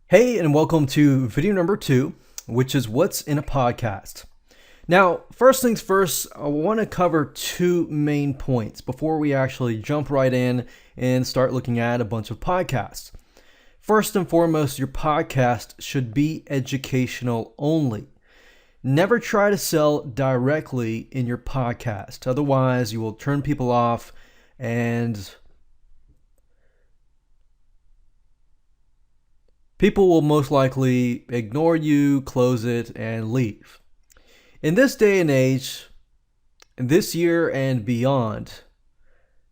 Hey, and welcome to video number 2, which is what's in a podcast. Now, first things first, I want to cover two main points before we actually jump right in and start looking at a bunch of podcasts. First and foremost, your podcast should be educational only. Never try to sell directly in your podcast. Otherwise, you will turn people off and people will most likely ignore you, close it, and leave. In this day and age, this year and beyond,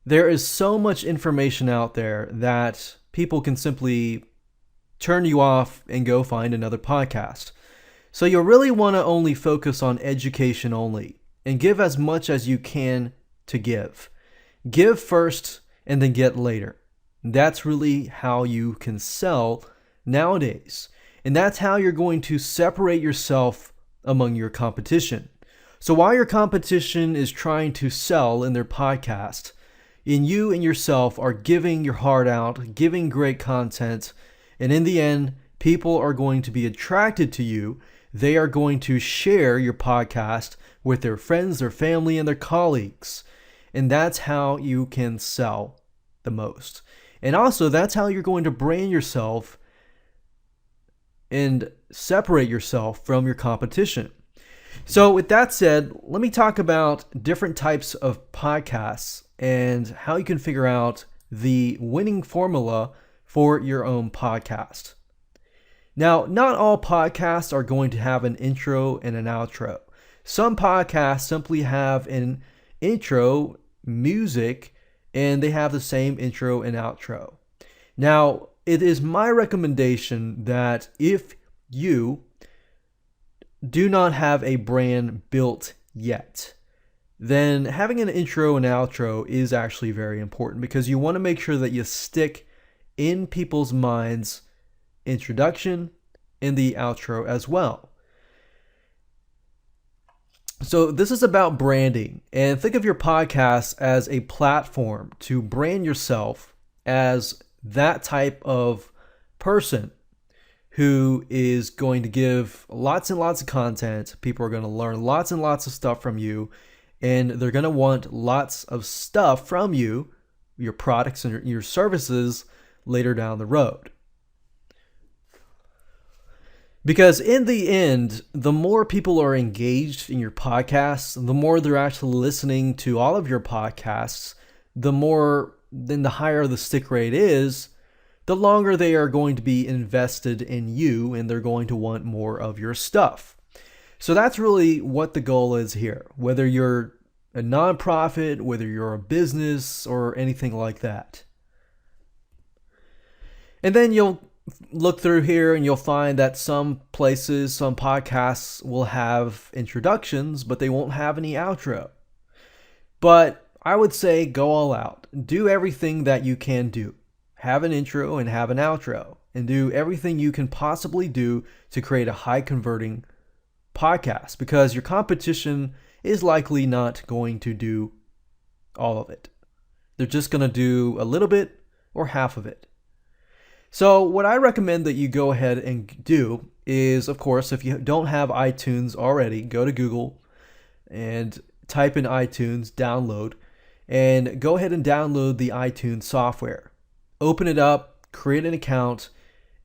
there is so much information out there that people can simply turn you off and go find another podcast. So you'll really want to only focus on education only and give as much as you can to give. Give first and then get later. That's really how you can sell nowadays. And that's how you're going to separate yourself among your competition. So while your competition is trying to sell in their podcast, and you and yourself are giving your heart out, giving great content, and in the end, people are going to be attracted to you. They are going to share your podcast with their friends, their family, and their colleagues. And that's how you can sell the most. And also, that's how you're going to brand yourself and separate yourself from your competition. So with that said, let me talk about different types of podcasts and how you can figure out the winning formula for your own podcast. Now, not all podcasts are going to have an intro and an outro. Some podcasts simply have an intro, music, and they have the same intro and outro. Now, it is my recommendation that if you do not have a brand built yet, then having an intro and outro is actually very important because you want to make sure that you stick in people's minds introduction and the outro as well. So this is about branding, and think of your podcast as a platform to brand yourself as that type of person who is going to give lots and lots of content. People are going to learn lots and lots of stuff from you, and they're going to want lots of stuff from you, your products and your services later down the road. Because in the end, the more people are engaged in your podcasts, the more they're actually listening to all of your podcasts, then the higher the stick rate is, the longer they are going to be invested in you and they're going to want more of your stuff. So that's really what the goal is here, whether you're a nonprofit, whether you're a business or anything like that. And then you'll look through here and you'll find that some places, some podcasts will have introductions, but they won't have any outro. But I would say go all out. Do everything that you can do. Have an intro and have an outro. And do everything you can possibly do to create a high converting podcast because your competition is likely not going to do all of it. They're just going to do a little bit or half of it. So what I recommend that you go ahead and do is, of course, if you don't have iTunes already, go to Google and type in iTunes, download, and go ahead and download the iTunes software. Open it up, create an account,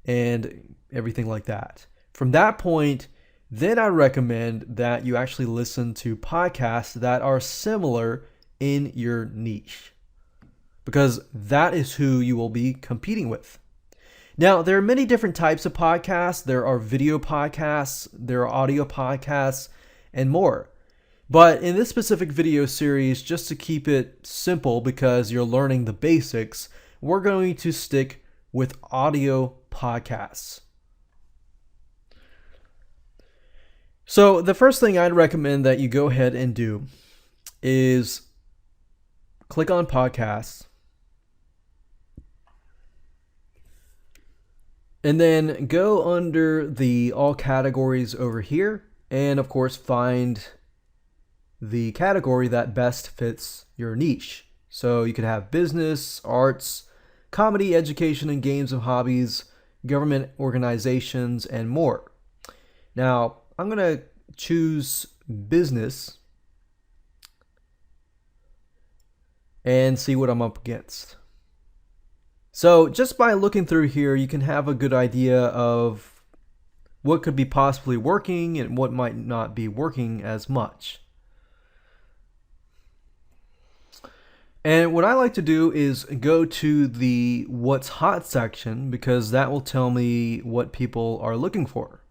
and everything like that. From that point, then I recommend that you actually listen to podcasts that are similar in your niche, because that is who you will be competing with. Now, there are many different types of podcasts. There are video podcasts, there are audio podcasts, and more. But in this specific video series, just to keep it simple because you're learning the basics, we're going to stick with audio podcasts. So the first thing I'd recommend that you go ahead and do is click on podcasts, and then go under the all categories over here, and of course find the category that best fits your niche. So you could have business, arts, comedy, education, and games and hobbies, government organizations, and more. Now, I'm going to choose business and see what I'm up against. So just by looking through here, you can have a good idea of what could be possibly working and what might not be working as much. And what I like to do is go to the what's hot section, because that will tell me what people are looking for.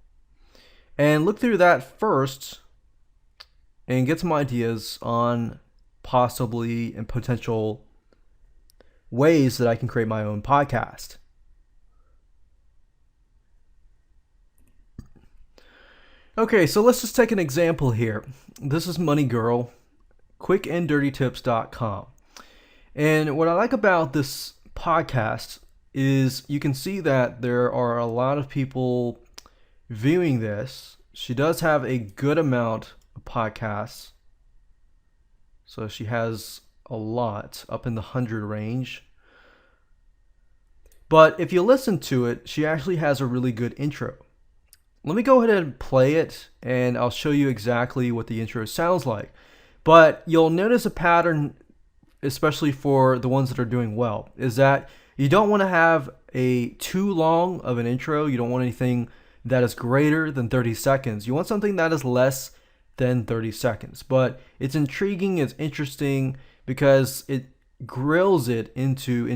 And look through that first and get some ideas on possibly and potential ways that I can create my own podcast. Okay, so let's just take an example here. This is Money Girl, quickanddirtytips.com. And what I like about this podcast is you can see that there are a lot of people viewing this. She does have a good amount of podcasts. So she has a lot, up in the 100 range. But if you listen to it, she actually has a really good intro. Let me go ahead and play it, and I'll show you exactly what the intro sounds like. But you'll notice a pattern, especially for the ones that are doing well, is that you don't want to have a too long of an intro. You don't want anything that is greater than 30 seconds. You want something that is less than 30 seconds. But it's intriguing, it's interesting, because it drills it into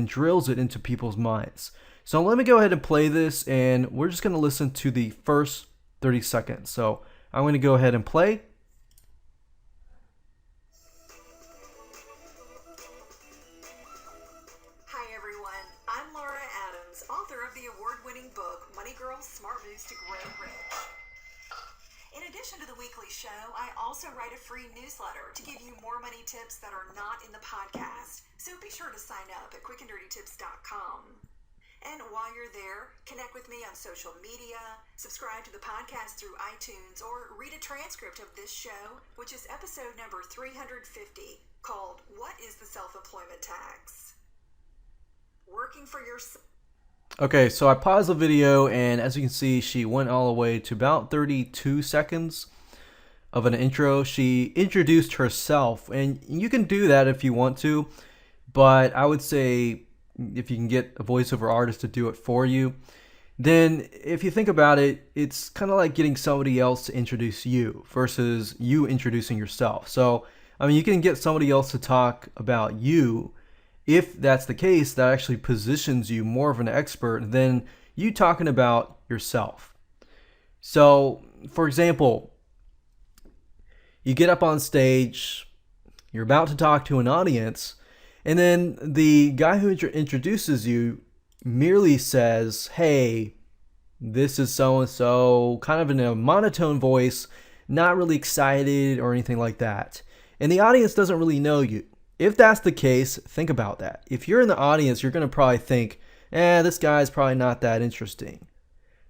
people's minds. So let me go ahead and play this, and we're just going to listen to the first 30 seconds. So I'm going to go ahead and play. Hi everyone, I'm Laura Adams, author of the award-winning book, Money Girl, Smart Moves to Grow Rich. In addition to the weekly show, I also write a free newsletter to give you more money tips that are not in the podcast. So be sure to sign up at quickanddirtytips.com. And while you're there, connect with me on social media, subscribe to the podcast through iTunes, or read a transcript of this show, which is episode number 350, called What is the Self-Employment Tax? Working for yourself. Okay, so I paused the video, and as you can see, she went all the way to about 32 seconds of an intro. She introduced herself, and you can do that if you want to, but I would say if you can get a voiceover artist to do it for you, then if you think about it, it's kind of like getting somebody else to introduce you versus you introducing yourself. So, I mean, you can get somebody else to talk about you. If that's the case, that actually positions you more of an expert than you talking about yourself. So, for example, you get up on stage, you're about to talk to an audience, and then the guy who introduces you merely says, "Hey, this is so-and-so," kind of in a monotone voice, not really excited or anything like that. And the audience doesn't really know you. If that's the case, think about that. If you're in the audience, you're going to probably think, this guy's probably not that interesting.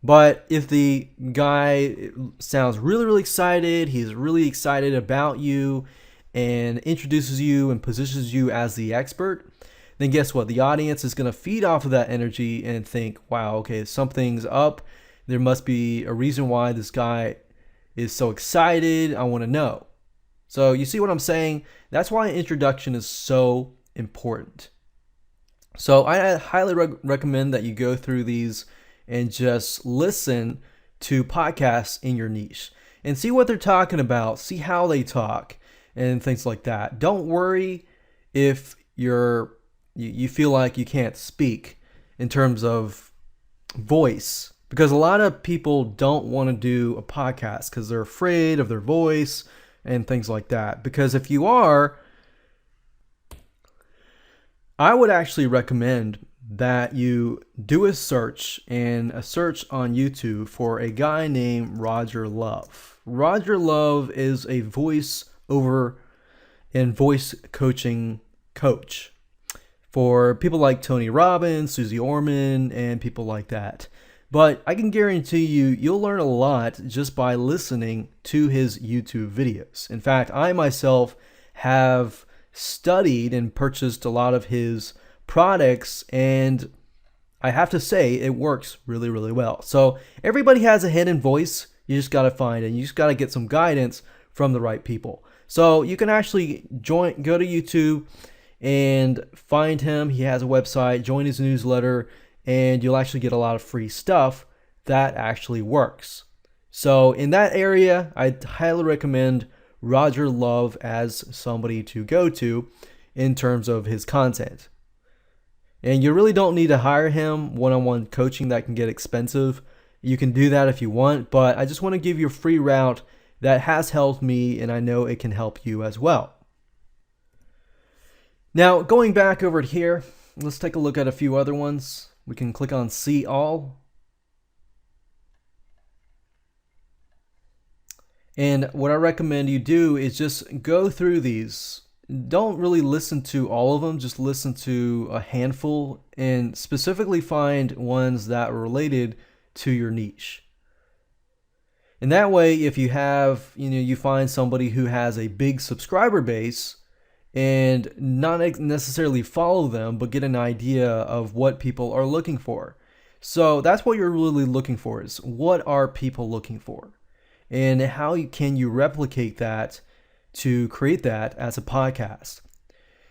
But if the guy sounds really, really excited, he's really excited about you, and introduces you and positions you as the expert, then guess what? The audience is going to feed off of that energy and think, wow, okay, something's up. There must be a reason why this guy is so excited. I want to know. So you see what I'm saying? That's why an introduction is so important. So I highly recommend that you go through these and just listen to podcasts in your niche and see what they're talking about, see how they talk, and things like that. Don't worry if you feel like you can't speak in terms of voice, because a lot of people don't want to do a podcast because they're afraid of their voice and things like that. Because if you are, I would actually recommend that you do a search on YouTube for a guy named Roger Love. Roger Love is a voice-over and voice coaching coach for people like Tony Robbins, Susie Orman, and people like that. But I can guarantee you'll learn a lot just by listening to his YouTube videos. In fact, I myself have studied and purchased a lot of his products, and I have to say it works really, really well. So everybody has a hidden voice. You just got to find it. You just got to get some guidance from the right people. So you can actually go to YouTube and find him. He has a website, join his newsletter, and you'll actually get a lot of free stuff that actually works. So in that area, I highly recommend Roger Love as somebody to go to in terms of his content. And you really don't need to hire him. One-on-one coaching, that can get expensive. You can do that if you want, but I just want to give you a free route that has helped me, and I know it can help you as well. Now, going back over here, let's take a look at a few other ones. We can click on See All. And what I recommend you do is just go through these. Don't really listen to all of them, just listen to a handful and specifically find ones that are related to your niche. And that way, if you have, you find somebody who has a big subscriber base and not necessarily follow them, but get an idea of what people are looking for. So that's what you're really looking for, is what are people looking for? And how can you replicate that to create that as a podcast?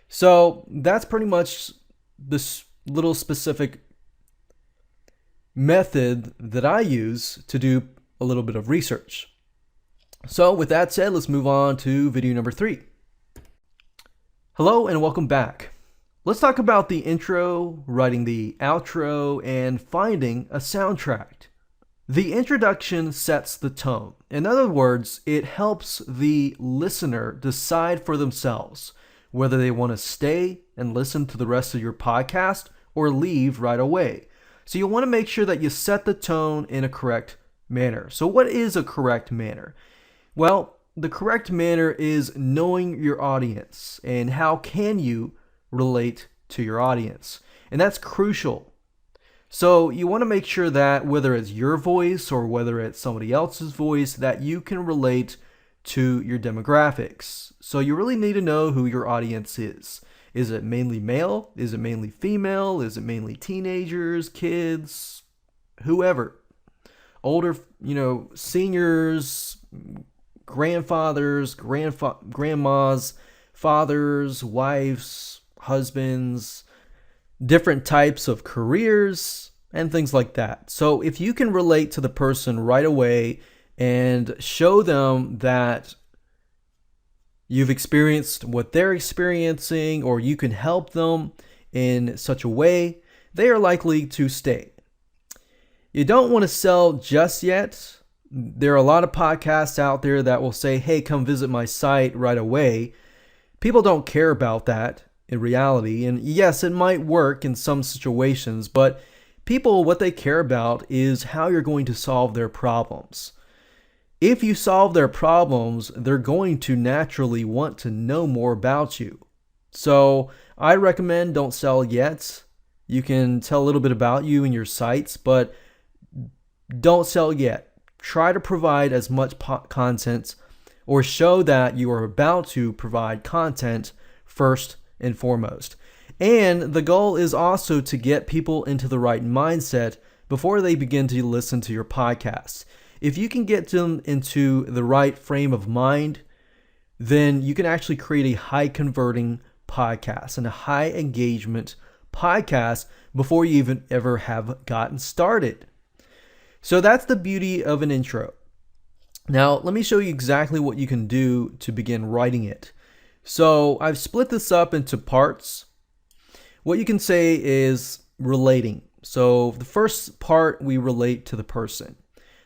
So that's pretty much this little specific method that I use to do a little bit of research. So with that said, let's move on to video number 3. Hello and welcome back. Let's talk about the intro, writing the outro, and finding a soundtrack. The introduction sets the tone. In other words, it helps the listener decide for themselves whether they want to stay and listen to the rest of your podcast or leave right away. So you want to make sure that you set the tone in a correct manner. So what is a correct manner? Well, the correct manner is knowing your audience and how can you relate to your audience. And that's crucial. So you want to make sure that whether it's your voice or whether it's somebody else's voice, that you can relate to your demographics. So you really need to know who your audience is. Is it mainly male? Is it mainly female? Is it mainly teenagers, kids, whoever? Older, seniors, grandfathers, grandmas, fathers, wives, husbands, different types of careers, and things like that. So if you can relate to the person right away and show them that you've experienced what they're experiencing, or you can help them in such a way, they are likely to stay. You don't want to sell just yet. There are a lot of podcasts out there that will say, hey, come visit my site right away. People don't care about that in reality. And yes, it might work in some situations, but people, what they care about is how you're going to solve their problems. If you solve their problems, they're going to naturally want to know more about you. So I recommend don't sell yet. You can tell a little bit about you and your sites, but don't sell yet. Try to provide as much content, or show that you are about to provide content first and foremost. And the goal is also to get people into the right mindset before they begin to listen to your podcast. If you can get them into the right frame of mind, then you can actually create a high converting podcast and a high engagement podcast before you even ever have gotten started. So that's the beauty of an intro. Now, let me show you exactly what you can do to begin writing it. So I've split this up into parts. What you can say is relating. So the first part, we relate to the person.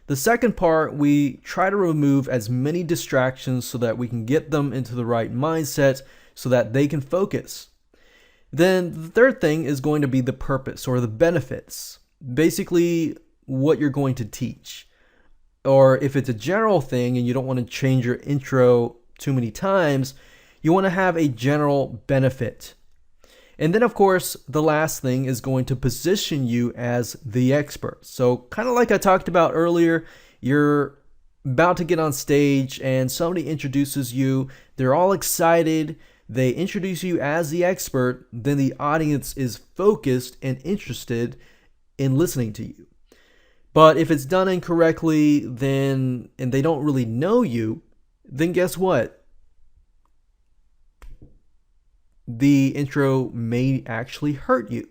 The second part, we try to remove as many distractions so that we can get them into the right mindset so that they can focus. Then the third thing is going to be the purpose or the benefits. Basically, what you're going to teach. Or if it's a general thing and you don't want to change your intro too many times, you want to have a general benefit. And then, of course, the last thing is going to position you as the expert. So kind of like I talked about earlier, you're about to get on stage and somebody introduces you. They're all excited. They introduce you as the expert. Then the audience is focused and interested in listening to you. But if it's done incorrectly, then and they don't really know you, then guess what? The intro may actually hurt you.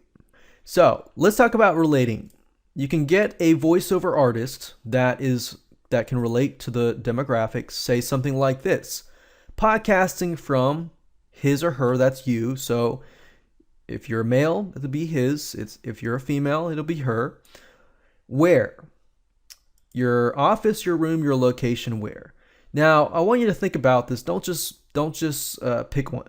So let's talk about relating. You can get a voiceover artist that can relate to the demographics. Say something like this: podcasting from his or her, that's you. So if you're a male, it'll be his. If you're a female, it'll be her. Where? Your office, your room, your location, where? Now, I want you to think about this. Don't just pick one.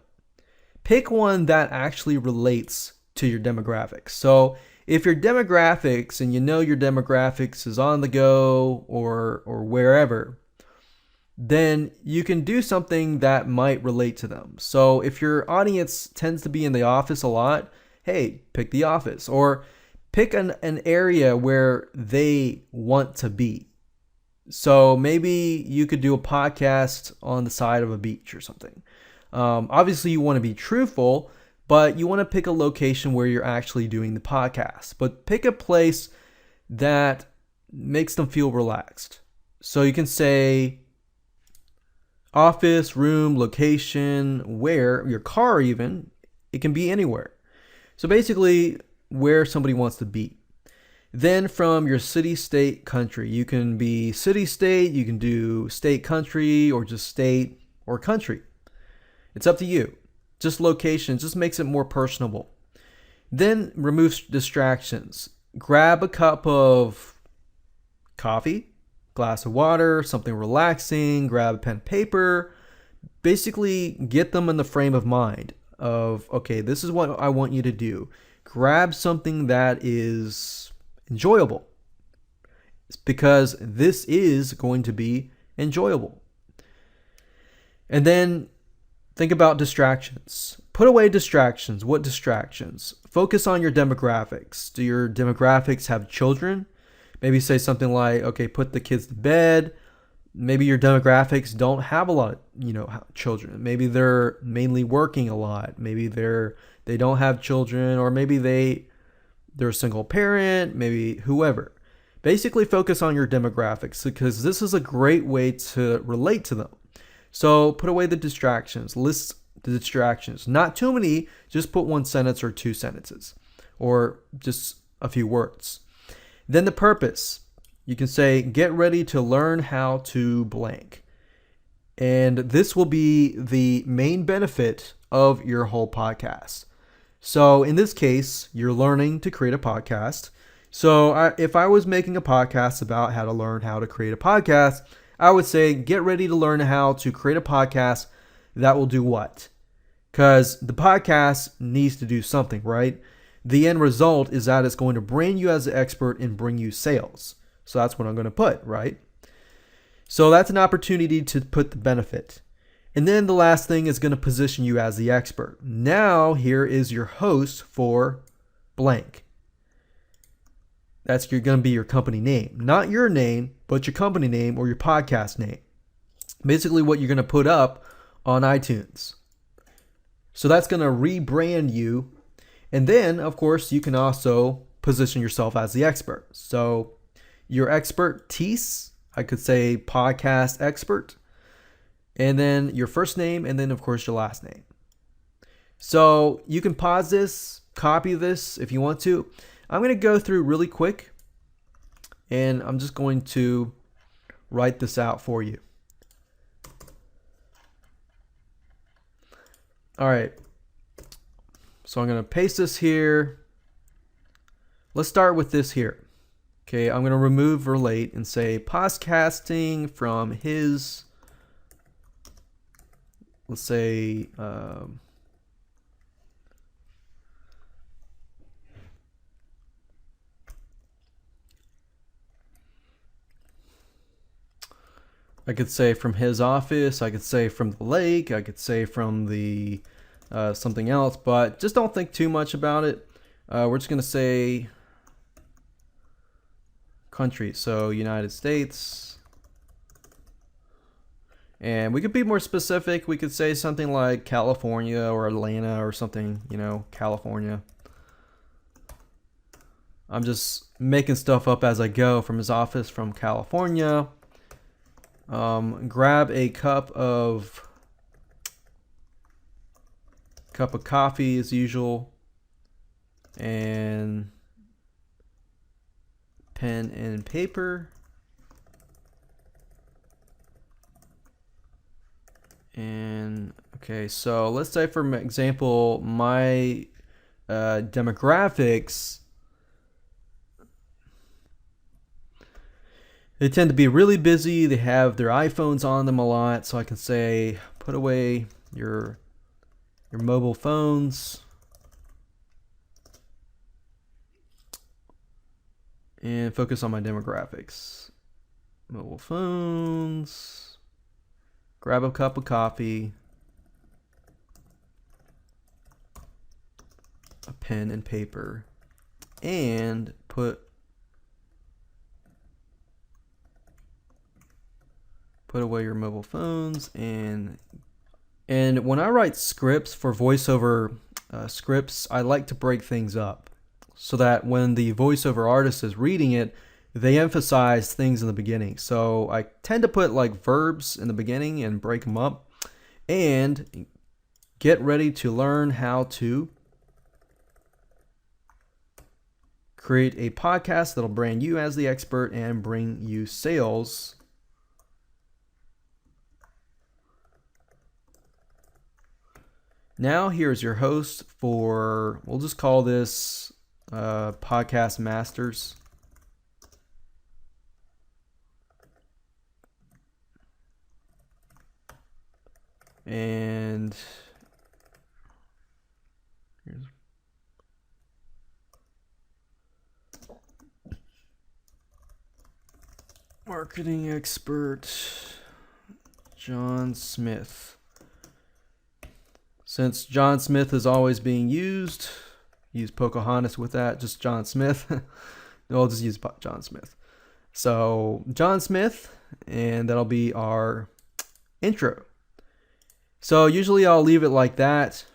Pick one that actually relates to your demographics. So if your demographics, and you know your demographics is on the go or wherever, then you can do something that might relate to them. So if your audience tends to be in the office a lot, hey, pick the office, or pick an area where they want to be. So maybe you could do a podcast on the side of a beach or something. Obviously, you want to be truthful, but you want to pick a location where you're actually doing the podcast. But pick a place that makes them feel relaxed. So you can say office, room, location, where, your car even. It can be anywhere. So basically, where somebody wants to be. Then from your city, state, country. You can be city, state, you can do state, country, or just state or country. It's up to you. Just location just makes it more personable. Then remove distractions. Grab a cup of coffee, glass of water, something relaxing, grab a pen and paper. Basically get them in the frame of mind of, okay, this is what I want you to do. Grab something that is enjoyable, because this is going to be enjoyable. And then think about distractions. Put away distractions. What distractions? Focus on your demographics. Do your demographics have children? Maybe say something like, okay, put the kids to bed. Maybe your demographics don't have a lot of, children. Maybe they're mainly working a lot. Maybe they don't have children, or maybe they're a single parent, maybe whoever. Basically focus on your demographics, because this is a great way to relate to them. So put away the distractions. List the distractions. Not too many, just put one sentence or two sentences, or just a few words. Then the purpose. You can say, get ready to learn how to blank. And this will be the main benefit of your whole podcast. So in this case, you're learning to create a podcast. So if I was making a podcast about how to learn how to create a podcast, I would say, get ready to learn how to create a podcast that will do what? Because the podcast needs to do something, right? The end result is that it's going to brand you as an expert and bring you sales. So that's what I'm going to put, right? So that's an opportunity to put the benefit. And then the last thing is going to position you as the expert. Now, here is your host for blank. That's going to be your company name. Not your name, but your company name or your podcast name. Basically what you're going to put up on iTunes. So that's going to rebrand you. And then, of course, you can also position yourself as the expert. So your expertise, I could say podcast expert. And then your first name, and then, of course, your last name. So you can pause this, copy this if you want to. I'm going to go through really quick, and I'm just going to write this out for you. All right. So I'm going to paste this here. Let's start with this here. Okay, I'm going to remove relate and say podcasting from his, let's say, I could say from his office, I could say from the lake, I could say from the something else, but just don't think too much about it. We're just going to say country, so United States. And we could be more specific. We could say something like California or Atlanta or something, California. I'm just making stuff up as I go from his office from California. Grab a cup of coffee as usual, and pen and paper. And okay, so let's say for example, my demographics, they tend to be really busy. They have their iPhones on them a lot, so I can say put away your mobile phones and focus on my demographics. Mobile phones. Grab a cup of coffee, a pen and paper, and put away your mobile phones. And when I write scripts for voiceover scripts, I like to break things up so that when the voiceover artist is reading it, they emphasize things in the beginning. So I tend to put like verbs in the beginning and break them up. And get ready to learn how to create a podcast that'll brand you as the expert and bring you sales. Now here's your host for, we'll just call this Podcast Masters. And here's marketing expert John Smith. Since John Smith is always being used, use Pocahontas with that, just John Smith. I'll just use John Smith. So John Smith, and that'll be our intro. So usually I'll leave it like that.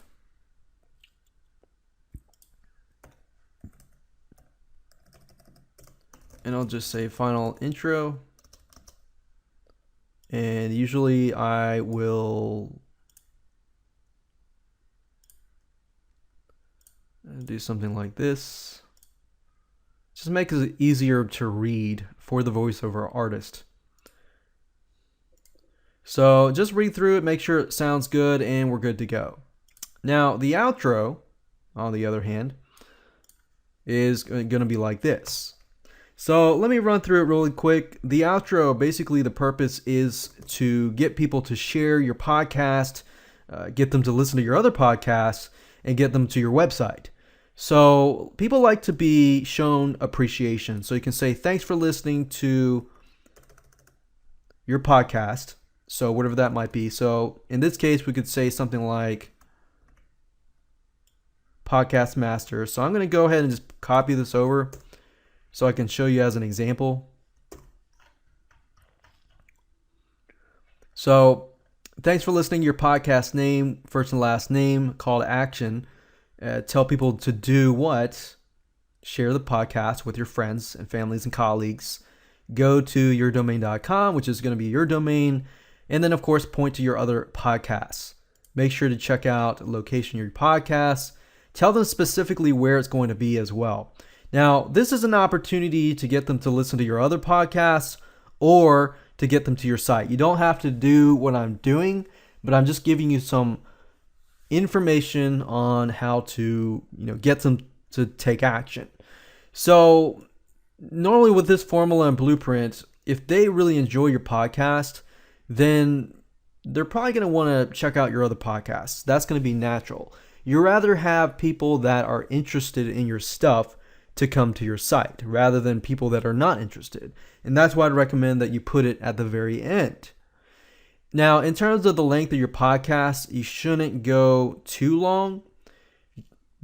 And I'll just say final intro. And usually I will do something like this. Just make it easier to read for the voiceover artist. So just read through it, make sure it sounds good, and we're good to go. Now, the outro, on the other hand, is going to be like this. So let me run through it really quick. The outro, basically the purpose is to get people to share your podcast, get them to listen to your other podcasts, and get them to your website. So people like to be shown appreciation. So you can say, thanks for listening to your podcast. So whatever that might be. So in this case, we could say something like Podcast Master. So I'm going to go ahead and just copy this over so I can show you as an example. So thanks for listening. Your podcast name, first and last name, call to action. Tell people to do what? Share the podcast with your friends and families and colleagues. Go to yourdomain.com, which is going to be your domain. And then, of course, point to your other podcasts. Make sure to check out the location of your podcasts. Tell them specifically where it's going to be as well. Now, this is an opportunity to get them to listen to your other podcasts or to get them to your site. You don't have to do what I'm doing, but I'm just giving you some information on how to, get them to take action. So, normally with this formula and blueprint, if they really enjoy your podcast, then they're probably going to want to check out your other podcasts. That's going to be natural. You rather have people that are interested in your stuff to come to your site rather than people that are not interested. And that's why I'd recommend that you put it at the very end. Now, in terms of the length of your podcast, you shouldn't go too long.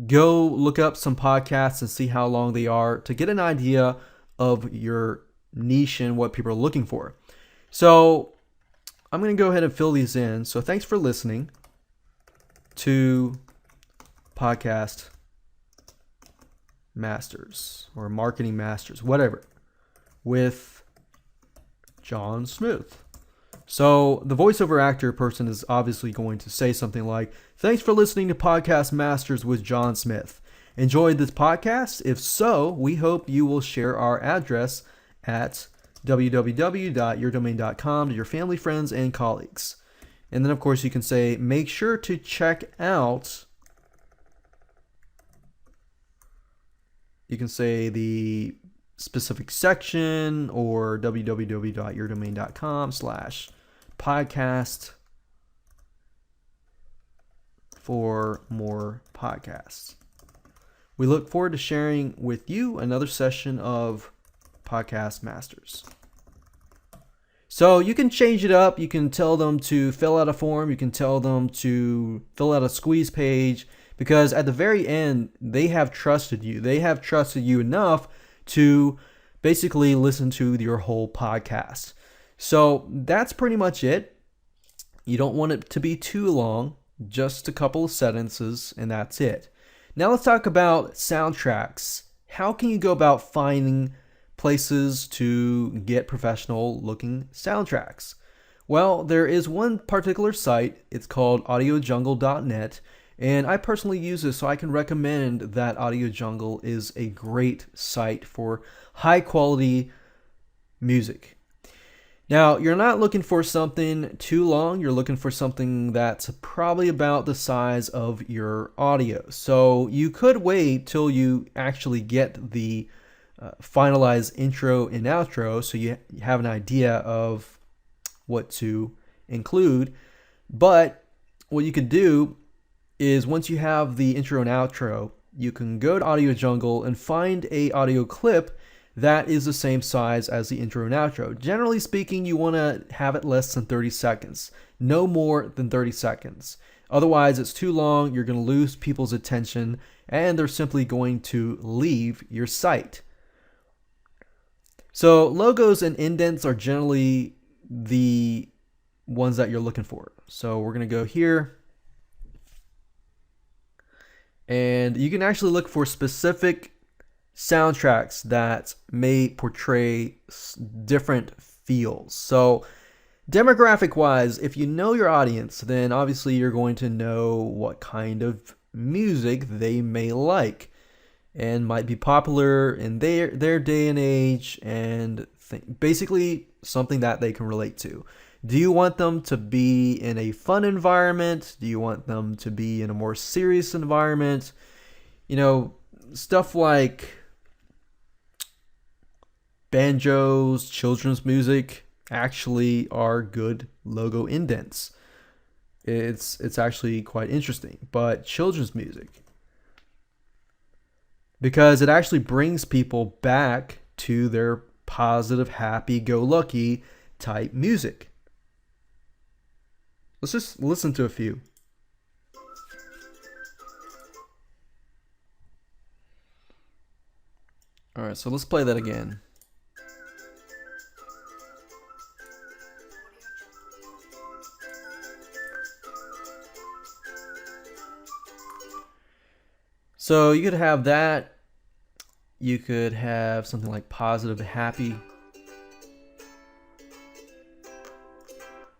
Go look up some podcasts and see how long they are to get an idea of your niche and what people are looking for. So I'm going to go ahead and fill these in. So thanks for listening to Podcast Masters or Marketing Masters, whatever, with John Smith. So the voiceover actor person is obviously going to say something like, "Thanks for listening to Podcast Masters with John Smith. Enjoyed this podcast? If so, we hope you will share our address at www.yourdomain.com to your family, friends, and colleagues." And then, of course, you can say, "Make sure to check out," you can say the specific section or www.yourdomain.com/podcast for more podcasts. We look forward to sharing with you another session of Podcast Masters. So you can change it up. You can tell them to fill out a form. You can tell them to fill out a squeeze page, because at the very end, they have trusted you. They have trusted you enough to basically listen to your whole podcast. So that's pretty much it. You don't want it to be too long, just a couple of sentences, and that's it. Now let's talk about soundtracks. How can you go about finding places to get professional looking soundtracks? Well, there is one particular site. It's called audiojungle.net, and I personally use this, so I can recommend that Audio Jungle is a great site for high quality music. Now, you're not looking for something too long. You're looking for something that's probably about the size of your audio. So you could wait till you actually get the finalized intro and outro, so you have an idea of what to include. But what you could do is, once you have the intro and outro, you can go to Audio Jungle and find a audio clip that is the same size as the intro and outro. Generally speaking, you want to have it less than 30 seconds. No more than 30 seconds. Otherwise, it's too long, you're going to lose people's attention, and they're simply going to leave your site. So logos and indents are generally the ones that you're looking for. So we're going to go here, and you can actually look for specific soundtracks that may portray different feels. So demographic wise, if you know your audience, then obviously you're going to know what kind of music they may like and might be popular in their day and age, and basically something that they can relate to. Do you want them to be in a fun environment? Do you want them to be in a more serious environment? You know, stuff like banjos, children's music actually are good logo indents. It's actually quite interesting. But children's music, because it actually brings people back to their positive, happy-go-lucky type music. Let's just listen to a few. All right, so let's play that again. So you could have that. You could have something like positive, happy.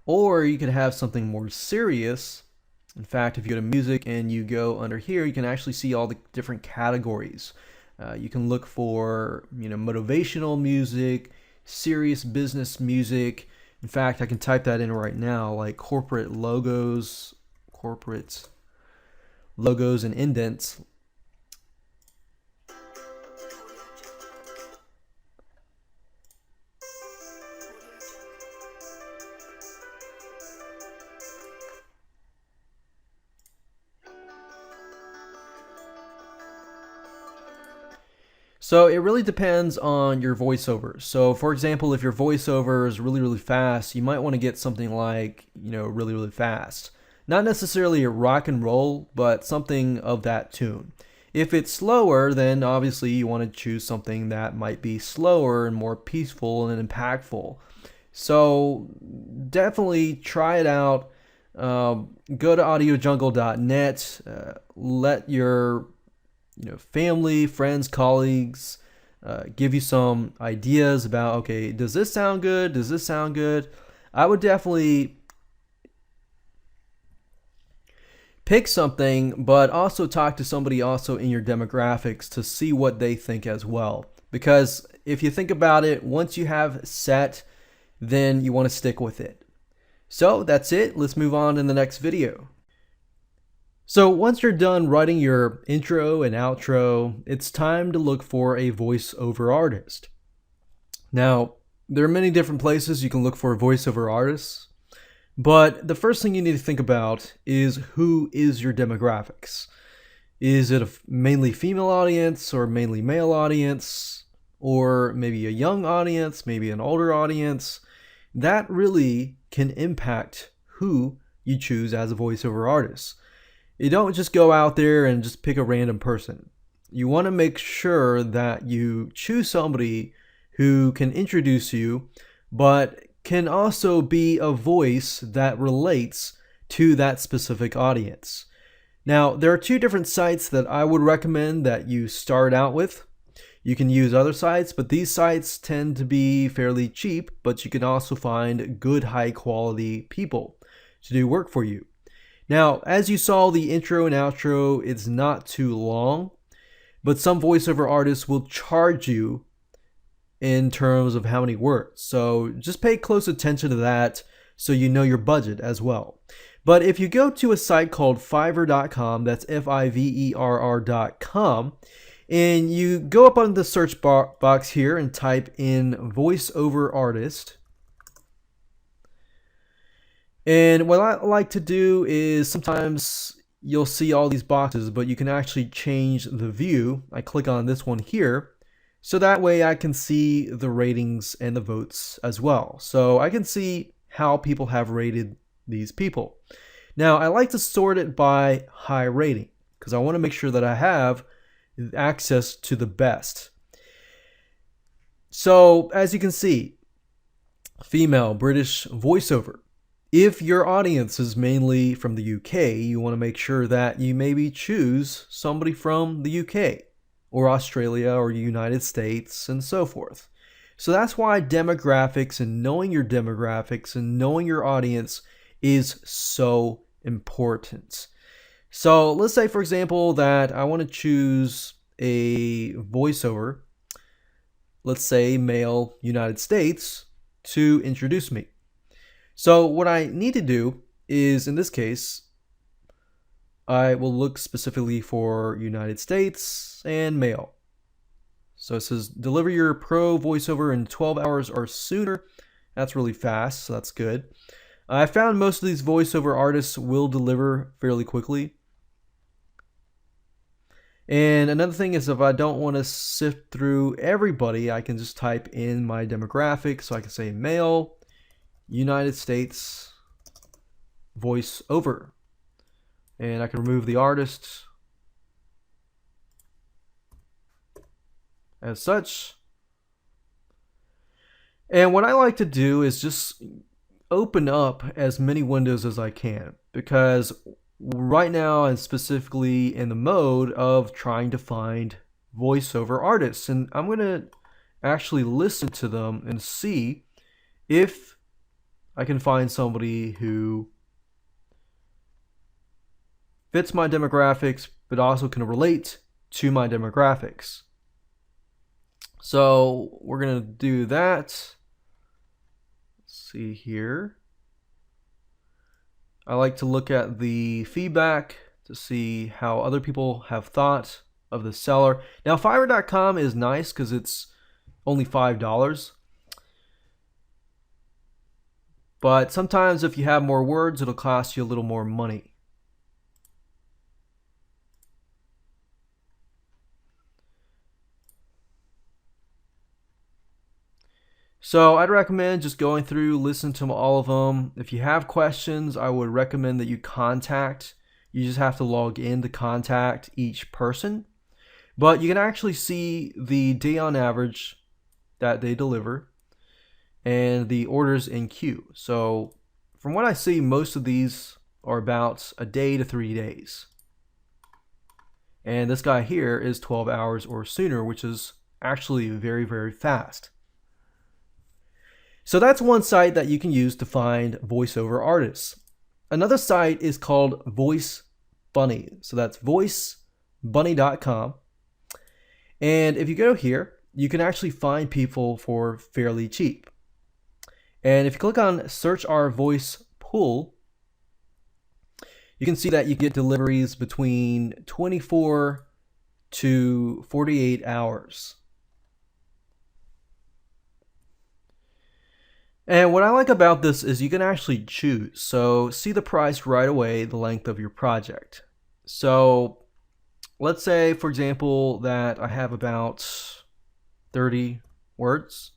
Or you could have something more serious. In fact, if you go to music and you go under here, you can actually see all the different categories. You can look for, motivational music, serious business music. In fact, I can type that in right now, like corporate logos and indents. So it really depends on your voiceover. So for example, if your voiceover is really, really fast, you might want to get something like, really, really fast. Not necessarily a rock and roll, but something of that tune. If it's slower, then obviously you want to choose something that might be slower and more peaceful and impactful. So definitely try it out. Go to audiojungle.net. Let your family, friends, colleagues, give you some ideas about, okay, does this sound good? Does this sound good? I would definitely pick something, but also talk to somebody also in your demographics to see what they think as well. Because if you think about it, once you have set, then you want to stick with it. So that's it. Let's move on in the next video. So once you're done writing your intro and outro, it's time to look for a voiceover artist. Now, there are many different places you can look for voiceover artists, but the first thing you need to think about is who is your demographics. Is it a mainly female audience or mainly male audience, or maybe a young audience, maybe an older audience? That really can impact who you choose as a voiceover artist. You don't just go out there and just pick a random person. You want to make sure that you choose somebody who can introduce you, but can also be a voice that relates to that specific audience. Now, there are two different sites that I would recommend that you start out with. You can use other sites, but these sites tend to be fairly cheap, but you can also find good high quality people to do work for you. Now, as you saw, the intro and outro, it's not too long, but some voiceover artists will charge you in terms of how many words. So just pay close attention to that so you know your budget as well. But if you go to a site called Fiverr.com, that's Fiverr.com, and you go up on the search box here and type in voiceover artist. And what I like to do is sometimes you'll see all these boxes, but you can actually change the view. I click on this one here, so that way I can see the ratings and the votes as well. So I can see how people have rated these people. Now, I like to sort it by high rating because I want to make sure that I have access to the best. So as you can see, female British voiceover. If your audience is mainly from the UK, you want to make sure that you maybe choose somebody from the UK or Australia or United States and so forth. So that's why demographics and knowing your demographics and knowing your audience is so important. So let's say, for example, that I want to choose a voiceover, let's say male United States, to introduce me. So what I need to do is, in this case, I will look specifically for United States and male. So it says deliver your pro voiceover in 12 hours or sooner. That's really fast, so that's good. I found most of these voiceover artists will deliver fairly quickly. And another thing is, if I don't want to sift through everybody, I can just type in my demographics. So I can say male, United States, voiceover. And I can remove the artist as such. And what I like to do is just open up as many windows as I can, because right now I'm specifically in the mode of trying to find voiceover artists, and I'm going to actually listen to them and see if I can find somebody who fits my demographics but also can relate to my demographics. So we're going to do that. Let's see here. I like to look at the feedback to see how other people have thought of the seller. Now, Fiverr.com is nice because it's only $5. But sometimes if you have more words, it'll cost you a little more money. So I'd recommend just going through, listen to all of them. If you have questions, I would recommend that you contact. You just have to log in to contact each person. But you can actually see the day on average that they deliver and the orders in queue. So from what I see, most of these are about a day to 3 days. And this guy here is 12 hours or sooner, which is actually very, very fast. So that's one site that you can use to find voiceover artists. Another site is called Voice Bunny. So that's voicebunny.com. And if you go here, you can actually find people for fairly cheap. And if you click on search our voice pool, you can see that you get deliveries between 24 to 48 hours. And what I like about this is you can actually choose. So see the price right away, the length of your project. So let's say, for example, that I have about 30 words.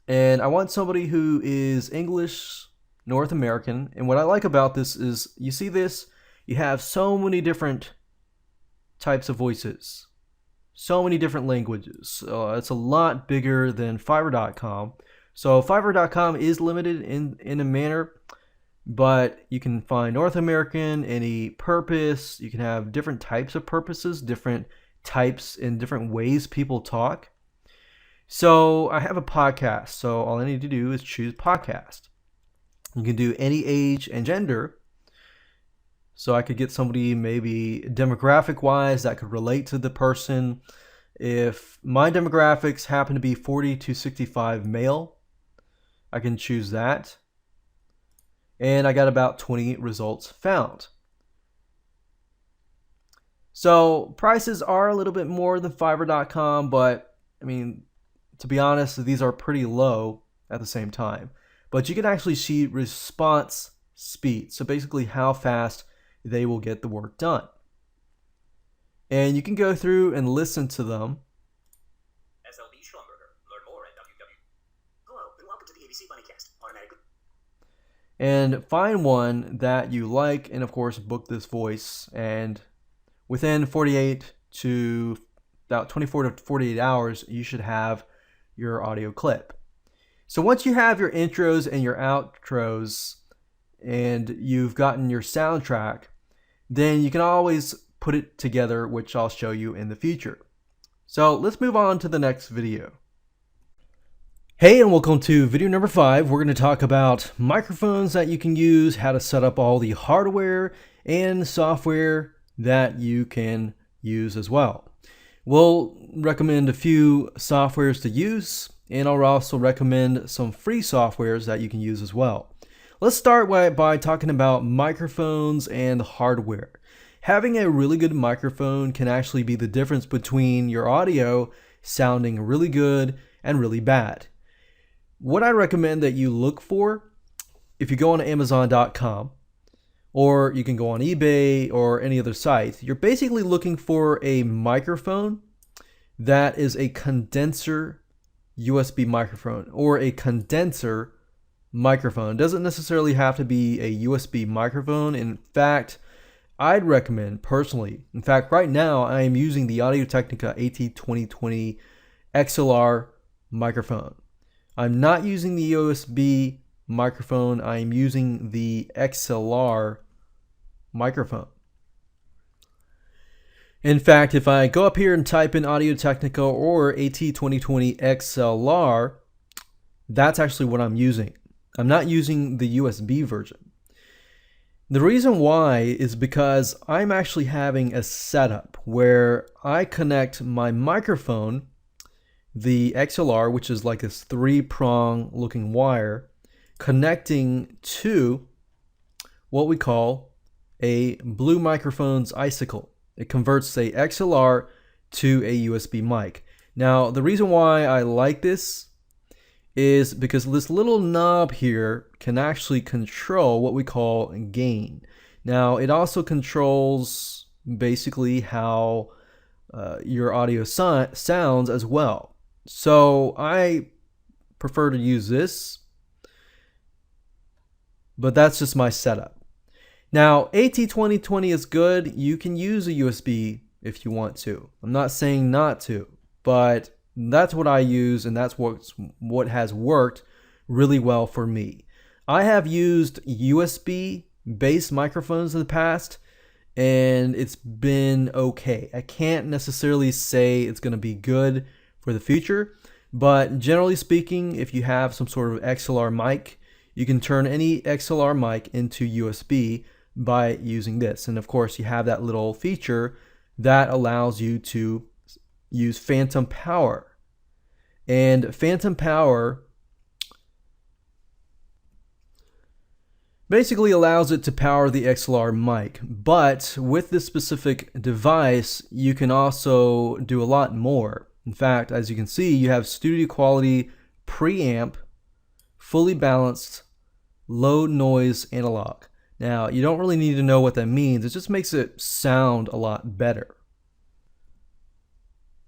And I want somebody who is English, North American. And what I like about this is, you see this, you have so many different types of voices, so many different languages. It's a lot bigger than Fiverr.com. So Fiverr.com is limited in a manner, but you can find North American, any purpose. You can have different types of purposes, different types and different ways people talk. So I have a podcast, so all I need to do is choose podcast. You can do any age and gender. So I could get somebody maybe demographic wise that could relate to the person. If my demographics happen to be 40 to 65 male, I can choose that. And I got about 20 results found. So prices are a little bit more than Fiverr.com, but I mean, to be honest, these are pretty low at the same time. But you can actually see response speed. So basically how fast they will get the work done. And you can go through and listen to them. SLB Schlumberger. Learn more at www. Hello, and welcome to the ABC Bunnycast. Automatically. And find one that you like, and of course book this voice. And within 48 to about 24 to 48 hours, you should have your audio clip. So once you have your intros and your outros and you've gotten your soundtrack, then you can always put it together, which I'll show you in the future. So let's move on to the next video. Hey, and welcome to video number 5. We're going to talk about microphones that you can use, how to set up all the hardware and software that you can use as well. We'll recommend a few softwares to use, and I'll also recommend some free softwares that you can use as well. Let's start by talking about microphones and hardware. Having a really good microphone can actually be the difference between your audio sounding really good and really bad. What I recommend that you look for, if you go on Amazon.com, or you can go on eBay or any other site, you're basically looking for a microphone that is a condenser USB microphone or a condenser microphone. It doesn't necessarily have to be a USB microphone. In fact, I'd recommend personally, in fact, right now I am using the Audio-Technica AT2020 XLR microphone. I'm not using the USB microphone, I'm using the XLR microphone. In fact, if I go up here and type in Audio-Technica or AT2020 XLR, that's actually what I'm using. I'm not using the USB version. The reason why is because I'm actually having a setup where I connect my microphone, the XLR, which is like this 3-prong looking wire, connecting to what we call a Blue Microphones Icicle. It converts a XLR to a USB mic. Now, the reason why I like this is because this little knob here can actually control what we call gain. Now, it also controls basically how your audio sounds as well. So I prefer to use this, but that's just my setup. Now, AT2020 is good. You can use a USB if you want to. I'm not saying not to, but that's what I use, and that's what has worked really well for me. I have used USB based microphones in the past, and it's been okay. I can't necessarily say it's going to be good for the future, but generally speaking, if you have some sort of XLR mic, you can turn any XLR mic into USB by using this. And of course, you have that little feature that allows you to use phantom power. And phantom power basically allows it to power the XLR mic. But with this specific device, you can also do a lot more. In fact, as you can see, you have studio quality preamp, fully balanced, low noise analog. Now, you don't really need to know what that means. It just makes it sound a lot better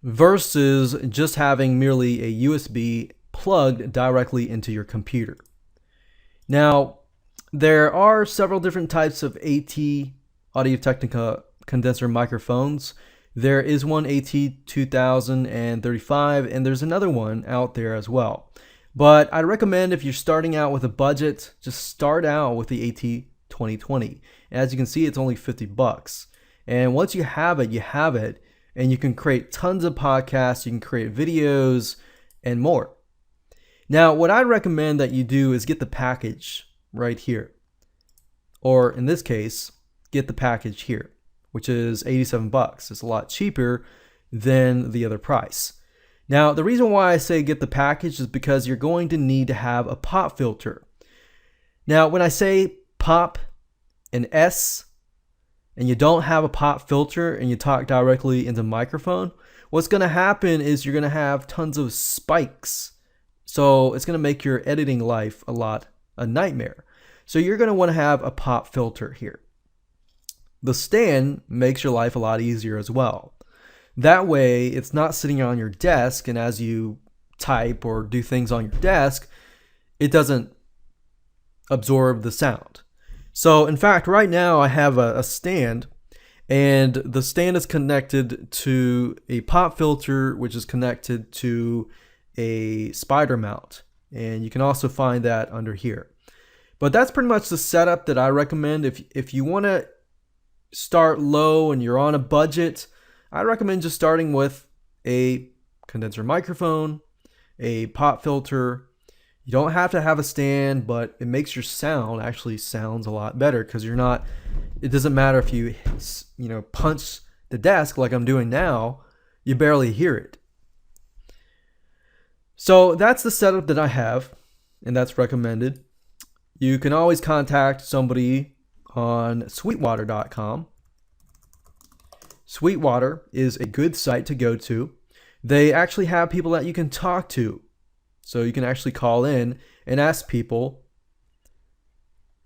versus just having merely a USB plugged directly into your computer. Now, there are several different types of AT, Audio-Technica condenser microphones. There is one AT2035, and there's another one out there as well. But I'd recommend if you're starting out with a budget, just start out with the AT2020. As you can see, it's only $50. And once you have it, you have it. And you can create tons of podcasts, you can create videos, and more. Now, what I recommend that you do is get the package right here. Or in this case, get the package here, which is $87. It's a lot cheaper than the other price. Now, the reason why I say get the package is because you're going to need to have a pop filter. Now, when I say pop, an S, and you don't have a pop filter and you talk directly into the microphone, what's going to happen is you're going to have tons of spikes. So it's going to make your editing life a nightmare. So you're going to want to have a pop filter here. The stand makes your life a lot easier as well. That way it's not sitting on your desk, and as you type or do things on your desk, it doesn't absorb the sound. So in fact, right now I have a stand, and the stand is connected to a pop filter, which is connected to a spider mount. And you can also find that under here. But that's pretty much the setup that I recommend. If you want to start low and you're on a budget, I recommend just starting with a condenser microphone, a pop filter. You don't have to have a stand, but it makes your sound actually sounds a lot better because you're not, it doesn't matter if you punch the desk like I'm doing now, you barely hear it. So that's the setup that I have, and that's recommended. You can always contact somebody on sweetwater.com. Sweetwater is a good site to go to. They actually have people that you can talk to. So you can actually call in and ask people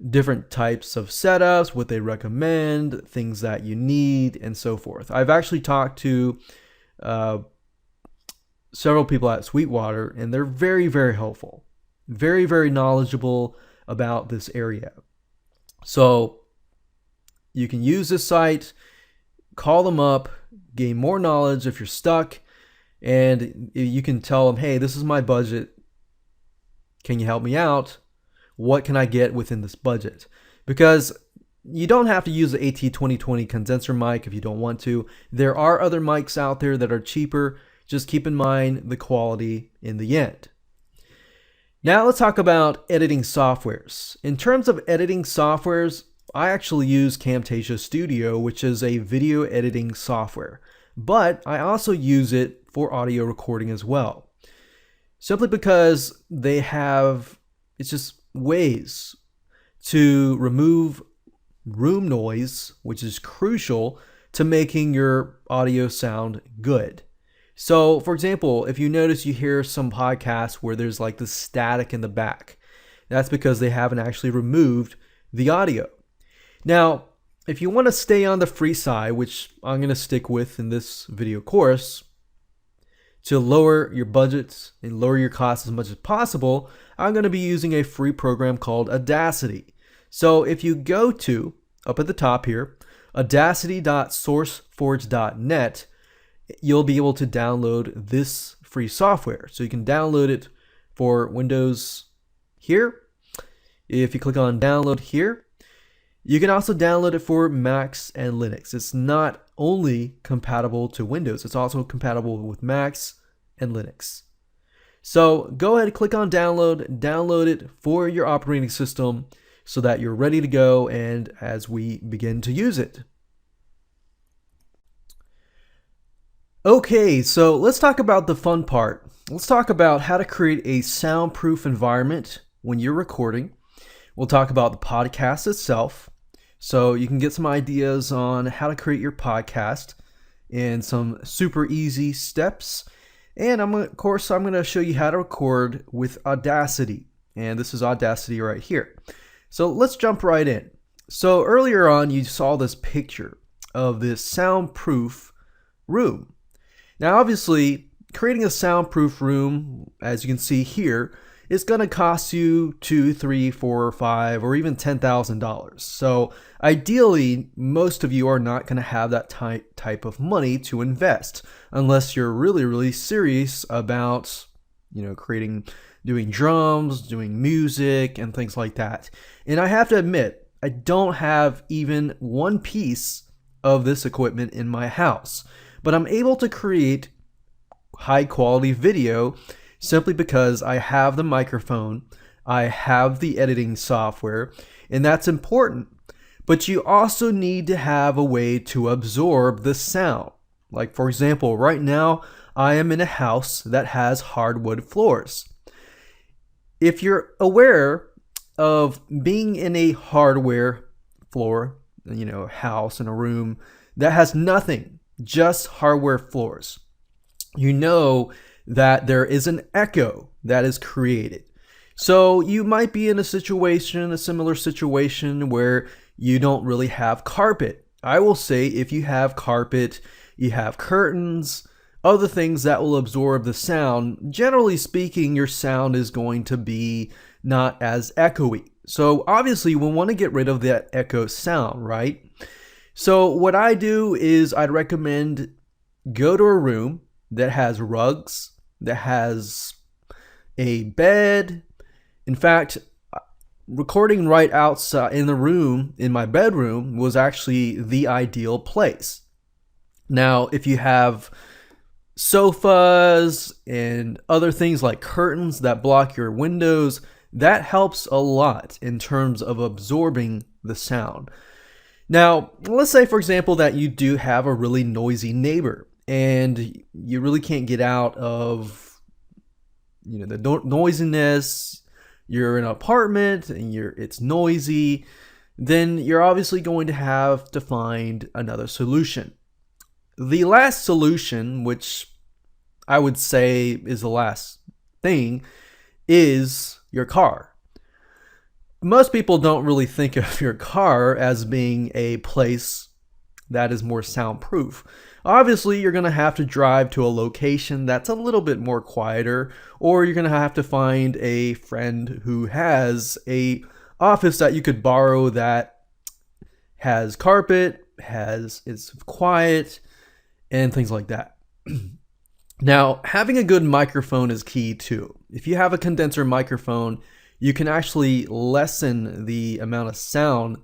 different types of setups, what they recommend, things that you need, and so forth. I've actually talked to several people at Sweetwater, and they're very, very helpful. Very, very knowledgeable about this area. So you can use this site, call them up, gain more knowledge if you're stuck, and you can tell them, hey, this is my budget. Can you help me out? What can I get within this budget? Because you don't have to use the AT2020 condenser mic if you don't want to. There are other mics out there that are cheaper. Just keep in mind the quality in the end. Now let's talk about editing softwares. In terms of editing softwares, I actually use Camtasia Studio, which is a video editing software. But I also use it for audio recording as well. Simply because it's just ways to remove room noise, which is crucial to making your audio sound good. So, for example, if you notice you hear some podcasts where there's like this static in the back, that's because they haven't actually removed the audio. Now, if you want to stay on the free side, which I'm going to stick with in this video course, to lower your budgets and lower your costs as much as possible, I'm going to be using a free program called Audacity. So if you go to, up at the top here, audacity.sourceforge.net, you'll be able to download this free software. So you can download it for Windows here. If you click on download here, you can also download it for Macs and Linux. It's not only compatible to Windows, it's also compatible with Macs and Linux. So go ahead and click on download it for your operating system so that you're ready to go and as we begin to use it. Okay, so let's talk about the fun part. Let's talk about how to create a soundproof environment when you're recording. We'll talk about the podcast itself, so you can get some ideas on how to create your podcast and some super easy steps. And I'm going to show you how to record with Audacity. And this is Audacity right here. So let's jump right in. So earlier on, you saw this picture of this soundproof room. Now, obviously, creating a soundproof room, as you can see here, is going to cost you $2, $3, $4, $5, or even $10,000. So ideally, most of you are not going to have that type of money to invest unless you're really, really serious about, doing drums, doing music, and things like that. And I have to admit, I don't have even one piece of this equipment in my house, but I'm able to create high quality video simply because I have the microphone, I have the editing software, and that's important. But you also need to have a way to absorb the sound. Like, for example, right now I am in a house that has hardwood floors. If you're aware of being in a hardware floor, house in a room that has nothing, just hardware floors, you know that there is an echo that is created. So you might be in a similar situation where you don't really have carpet. I will say if you have carpet, you have curtains, other things that will absorb the sound, generally speaking, your sound is going to be not as echoey. So obviously we want to get rid of that echo sound, right? So what I do is I'd recommend go to a room that has rugs, that has a bed. In fact, recording right outside in the room, in my bedroom, was actually the ideal place. Now, if you have sofas and other things like curtains that block your windows, that helps a lot in terms of absorbing the sound. Now, let's say, for example, that you do have a really noisy neighbor and you really can't get out of the noisiness. You're in an apartment and it's noisy. Then you're obviously going to have to find another solution. The last solution, which I would say is the last thing, is your car. Most people don't really think of your car as being a place that is more soundproof. Obviously, you're going to have to drive to a location that's a little bit more quieter, or you're going to have to find a friend who has a office that you could borrow that has carpet, it's quiet, and things like that. Now, having a good microphone is key too. If you have a condenser microphone, you can actually lessen the amount of sound,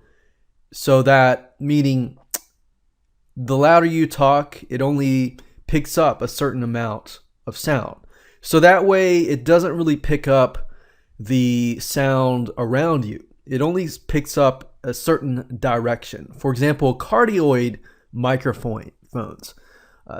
so that meaning the louder you talk, it only picks up a certain amount of sound. So that way it doesn't really pick up the sound around you. It only picks up a certain direction. For example, cardioid microphones.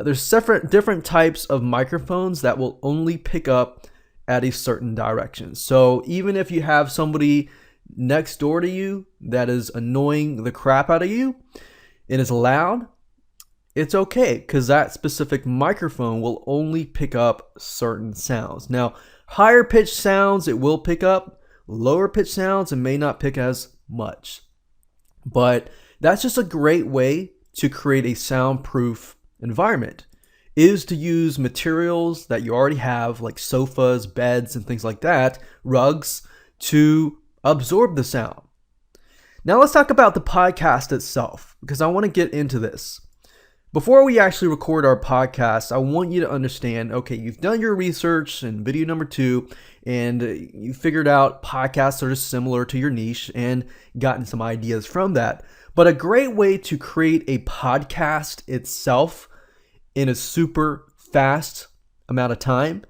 There's different types of microphones that will only pick up at a certain direction. So even if you have somebody next door to you that is annoying the crap out of you and is loud, it's okay, because that specific microphone will only pick up certain sounds. Now, higher pitched sounds it will pick up, lower pitched sounds it may not pick as much. But that's just a great way to create a soundproof environment, is to use materials that you already have, like sofas, beds, and things like that, rugs, to absorb the sound. Now let's talk about the podcast itself, because I want to get into this. Before we actually record our podcast, I want you to understand, okay, you've done your research in video number 2 and you figured out podcasts that are similar to your niche and gotten some ideas from that. But a great way to create a podcast itself in a super fast amount of time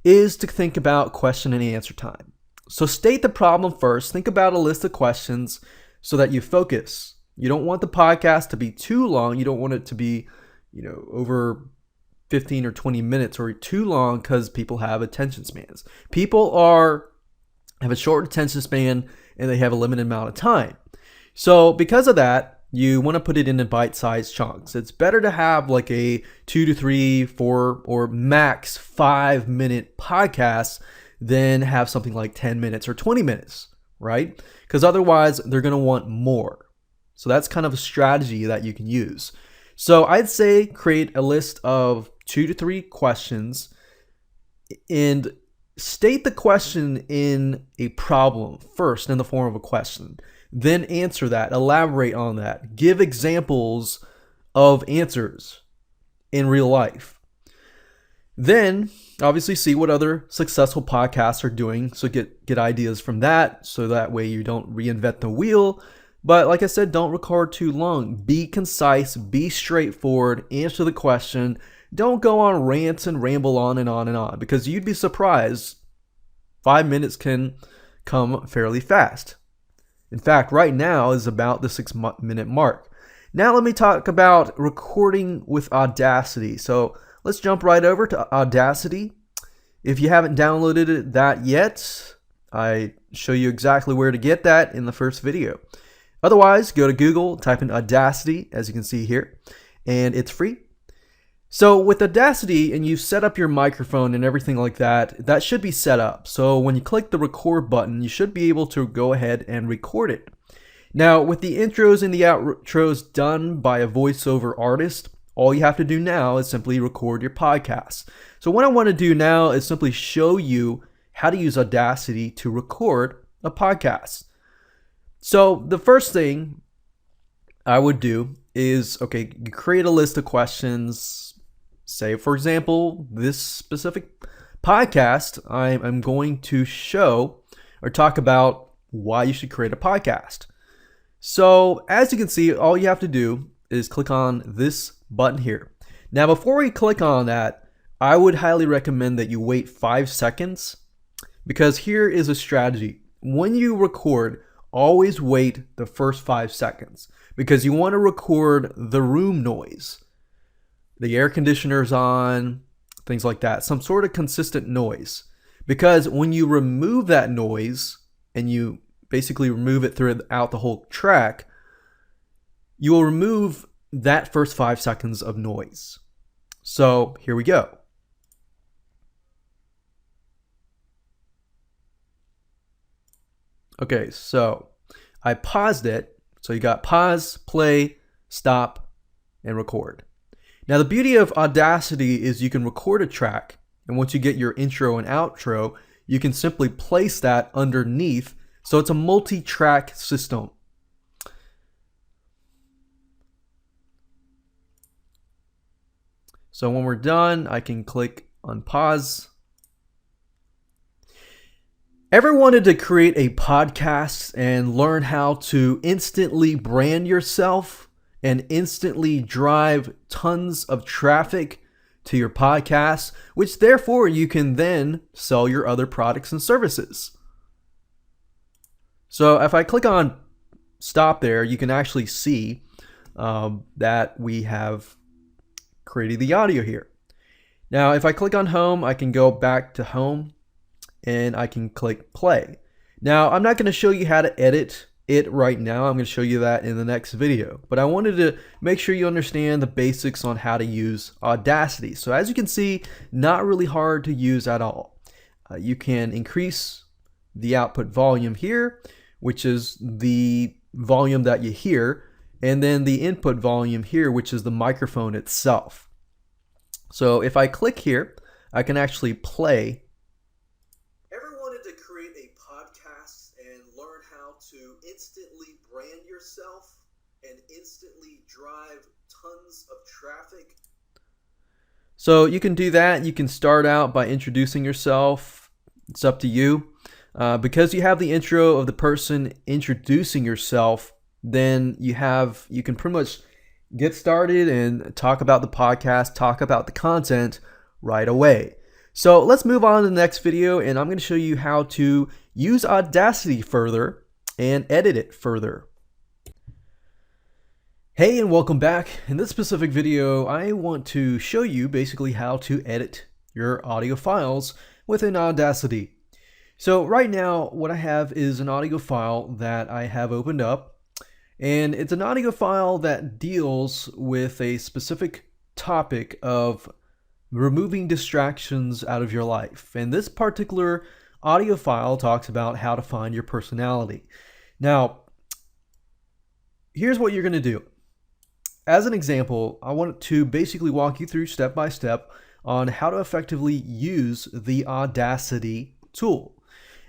is to think about question and answer time. So state the problem first. Think about a list of questions so that you focus. You don't want the podcast to be too long. You don't want it to be, over 15 or 20 minutes or too long, because people have attention spans. People have a short attention span and they have a limited amount of time. So because of that, you want to put it into bite-sized chunks. It's better to have like a 2 to 3, 4, or max 5-minute podcast than have something like 10 minutes or 20 minutes, right? Because otherwise they're going to want more. So that's kind of a strategy that you can use. So I'd say create a list of 2 to 3 questions and state the question in a problem first in the form of a question. Then answer that, elaborate on that, give examples of answers in real life. Then obviously see what other successful podcasts are doing. So get ideas from that. So that way you don't reinvent the wheel. But like I said, don't record too long. Be concise, be straightforward, answer the question. Don't go on rants and ramble on and on and on, because you'd be surprised. 5 minutes can come fairly fast. In fact, right now is about the 6-minute mark. Now let me talk about recording with Audacity. So let's jump right over to Audacity. If you haven't downloaded that yet, I show you exactly where to get that in the first video. Otherwise, go to Google, type in Audacity, as you can see here, and it's free. So with Audacity, and you set up your microphone and everything like that, that should be set up. So when you click the record button, you should be able to go ahead and record it. Now, with the intros and the outros done by a voiceover artist, all you have to do now is simply record your podcast. So what I want to do now is simply show you how to use Audacity to record a podcast. So the first thing I would do is, okay, you create a list of questions. Say, for example, this specific podcast, I'm going to show or talk about why you should create a podcast. So as you can see, all you have to do is click on this button here. Now, before we click on that, I would highly recommend that you wait 5 seconds, because here is a strategy. When you record, always wait the first 5 seconds, because you want to record the room noise. The air conditioner's on, things like that, some sort of consistent noise. Because when you remove that noise and you basically remove it throughout the whole track, you will remove that first 5 seconds of noise. So here we go. Okay, so I paused it. So you got pause, play, stop, and record. Now the beauty of Audacity is you can record a track, and once you get your intro and outro, you can simply place that underneath. So it's a multi-track system. So when we're done, I can click on pause. Ever wanted to create a podcast and learn how to instantly brand yourself and instantly drive tons of traffic to your podcast, which therefore you can then sell your other products and services? So if I click on stop there, you can actually see that we have created the audio here. Now, if I click on home, I can go back to home and I can click play. Now, I'm not going to show you how to edit it right now. I'm going to show you that in the next video. But I wanted to make sure you understand the basics on how to use Audacity. So as you can see, not really hard to use at all. You can increase the output volume here, which is the volume that you hear, and then the input volume here, which is the microphone itself. So if I click here, I can actually play. Ever wanted to create a podcast and learn how to instantly brand yourself and instantly drive tons of traffic. So you can do that. You can start out by introducing yourself. It's up to you. Because you have the intro of the person introducing yourself, then you can pretty much get started and talk about the podcast, talk about the content right away. So let's move on to the next video, and I'm going to show you how to use Audacity further and edit it further. Hey, and welcome back. In this specific video, I want to show you basically how to edit your audio files within Audacity. So right now, what I have is an audio file that I have opened up, and it's an audio file that deals with a specific topic of removing distractions out of your life. And this particular audio file talks about how to find your personality. Now, here's what you're going to do. As an example, I want to basically walk you through step by step on how to effectively use the Audacity tool.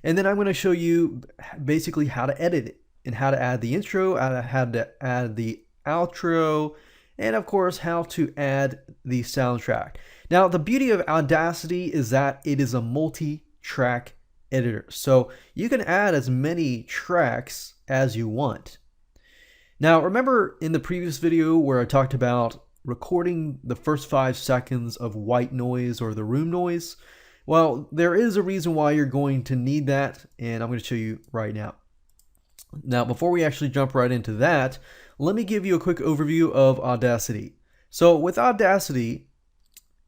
And then I'm going to show you basically how to edit it and how to add the intro, how to add the outro, and of course, how to add the soundtrack. Now, the beauty of Audacity is that it is a multi-track editor. So you can add as many tracks as you want. Now, remember in the previous video where I talked about recording the first 5 seconds of white noise or the room noise? Well, there is a reason why you're going to need that, and I'm going to show you right now. Now, before we actually jump right into that, let me give you a quick overview of Audacity. So with Audacity,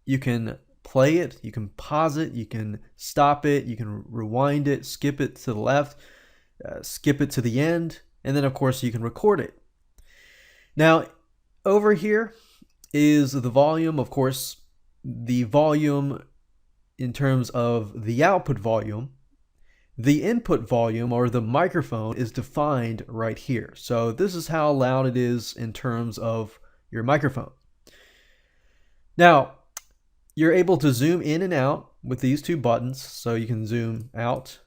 you can play it, you can pause it, you can stop it, you can rewind it, skip it to the left, skip it to the end, and then of course you can record it. Now, over here is the volume. Of course, the volume in terms of the output volume. The input volume, or the microphone, is defined right here. So this is how loud it is in terms of your microphone. Now, you're able to zoom in and out with these 2 buttons. So you can zoom out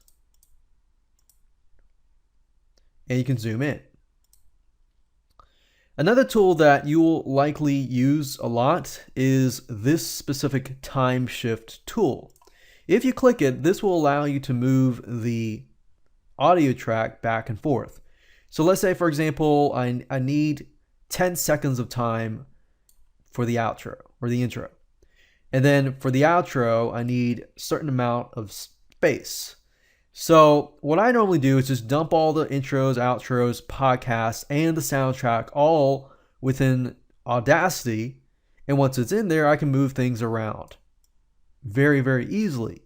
and you can zoom in. Another tool that you will likely use a lot is this specific time shift tool. If you click it, this will allow you to move the audio track back and forth. So let's say, for example, I need 10 seconds of time for the outro or the intro. And then for the outro, I need a certain amount of space. So what I normally do is just dump all the intros, outros, podcasts, and the soundtrack all within Audacity. And once it's in there, I can move things around very, very easily.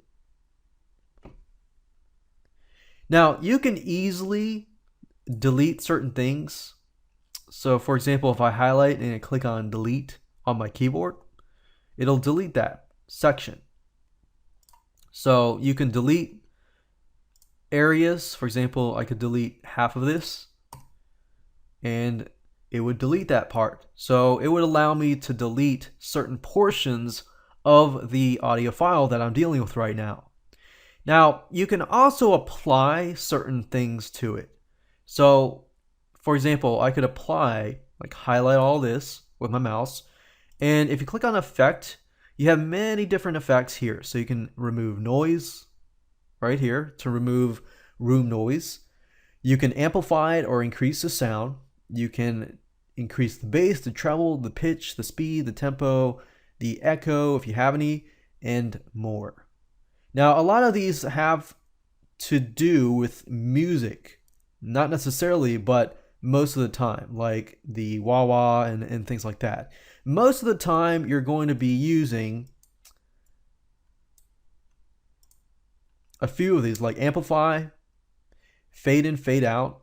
Now, you can easily delete certain things. So for example, if I highlight and I click on delete on my keyboard, it'll delete that section. So you can delete areas. For example, I could delete half of this and it would delete that part. So it would allow me to delete certain portions of the audio file that I'm dealing with right now. Now, you can also apply certain things to it. So for example, I could apply, like highlight all this with my mouse. And if you click on effect, you have many different effects here. So you can remove noise right here to remove room noise. You can amplify it or increase the sound. You can increase the bass, the treble, the pitch, the speed, the tempo, the echo, if you have any, and more. Now, a lot of these have to do with music, not necessarily, but most of the time, like the wah-wah and things like that. Most of the time, you're going to be using a few of these, like amplify, fade in, fade out.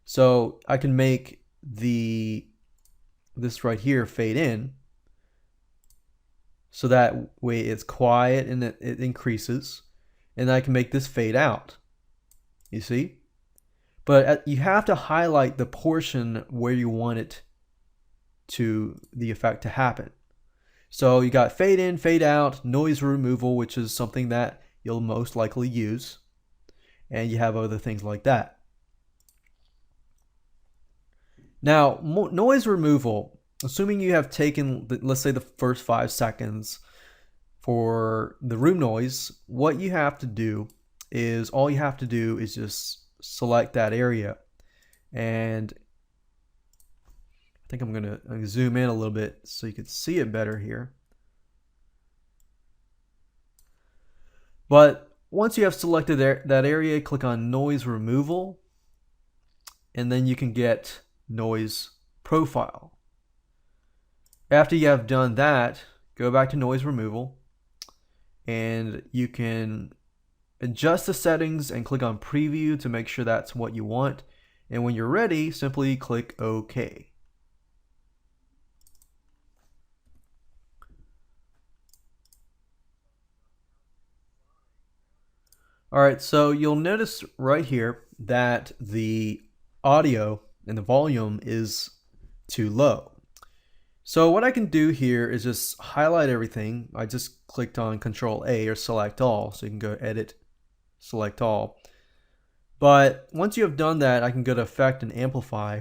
So I can make this right here fade in, so that way it's quiet and it increases. And I can make this fade out, you see? But you have to highlight the portion where you want it to the effect to happen. So you got fade in, fade out, noise removal, which is something that you'll most likely use. And you have other things like that. Now, noise removal assuming you have taken, let's say, the first 5 seconds for the room noise, what you have to do is all you have to do is just select that area. And I think I'm going to zoom in a little bit so you can see it better here. But once you have selected that area, click on noise removal, and then you can get noise profile. After you have done that, go back to noise removal, and you can adjust the settings and click on preview to make sure that's what you want. And when you're ready, simply click OK. All right, so you'll notice right here that the audio and the volume is too low. So what I can do here is just highlight everything. I just clicked on Control A or select all, so you can go edit, select all. But once you have done that, I can go to effect and amplify,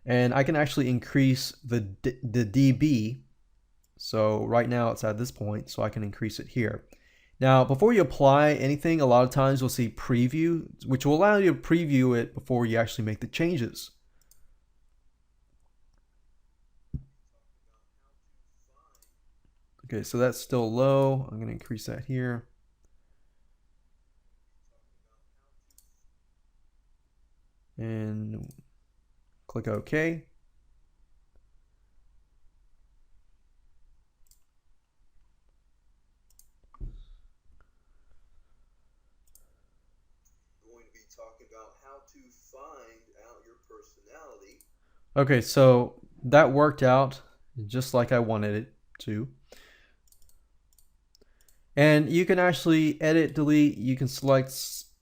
and I can actually increase the dB. So right now it's at this point, so I can increase it here. Now, before you apply anything, a lot of times you'll see preview, which will allow you to preview it before you actually make the changes. Okay, so that's still low. I'm going to increase that here. And click OK. Talking about how to find out your personality. Okay, so that worked out just like I wanted it to. And you can actually edit, delete. You can select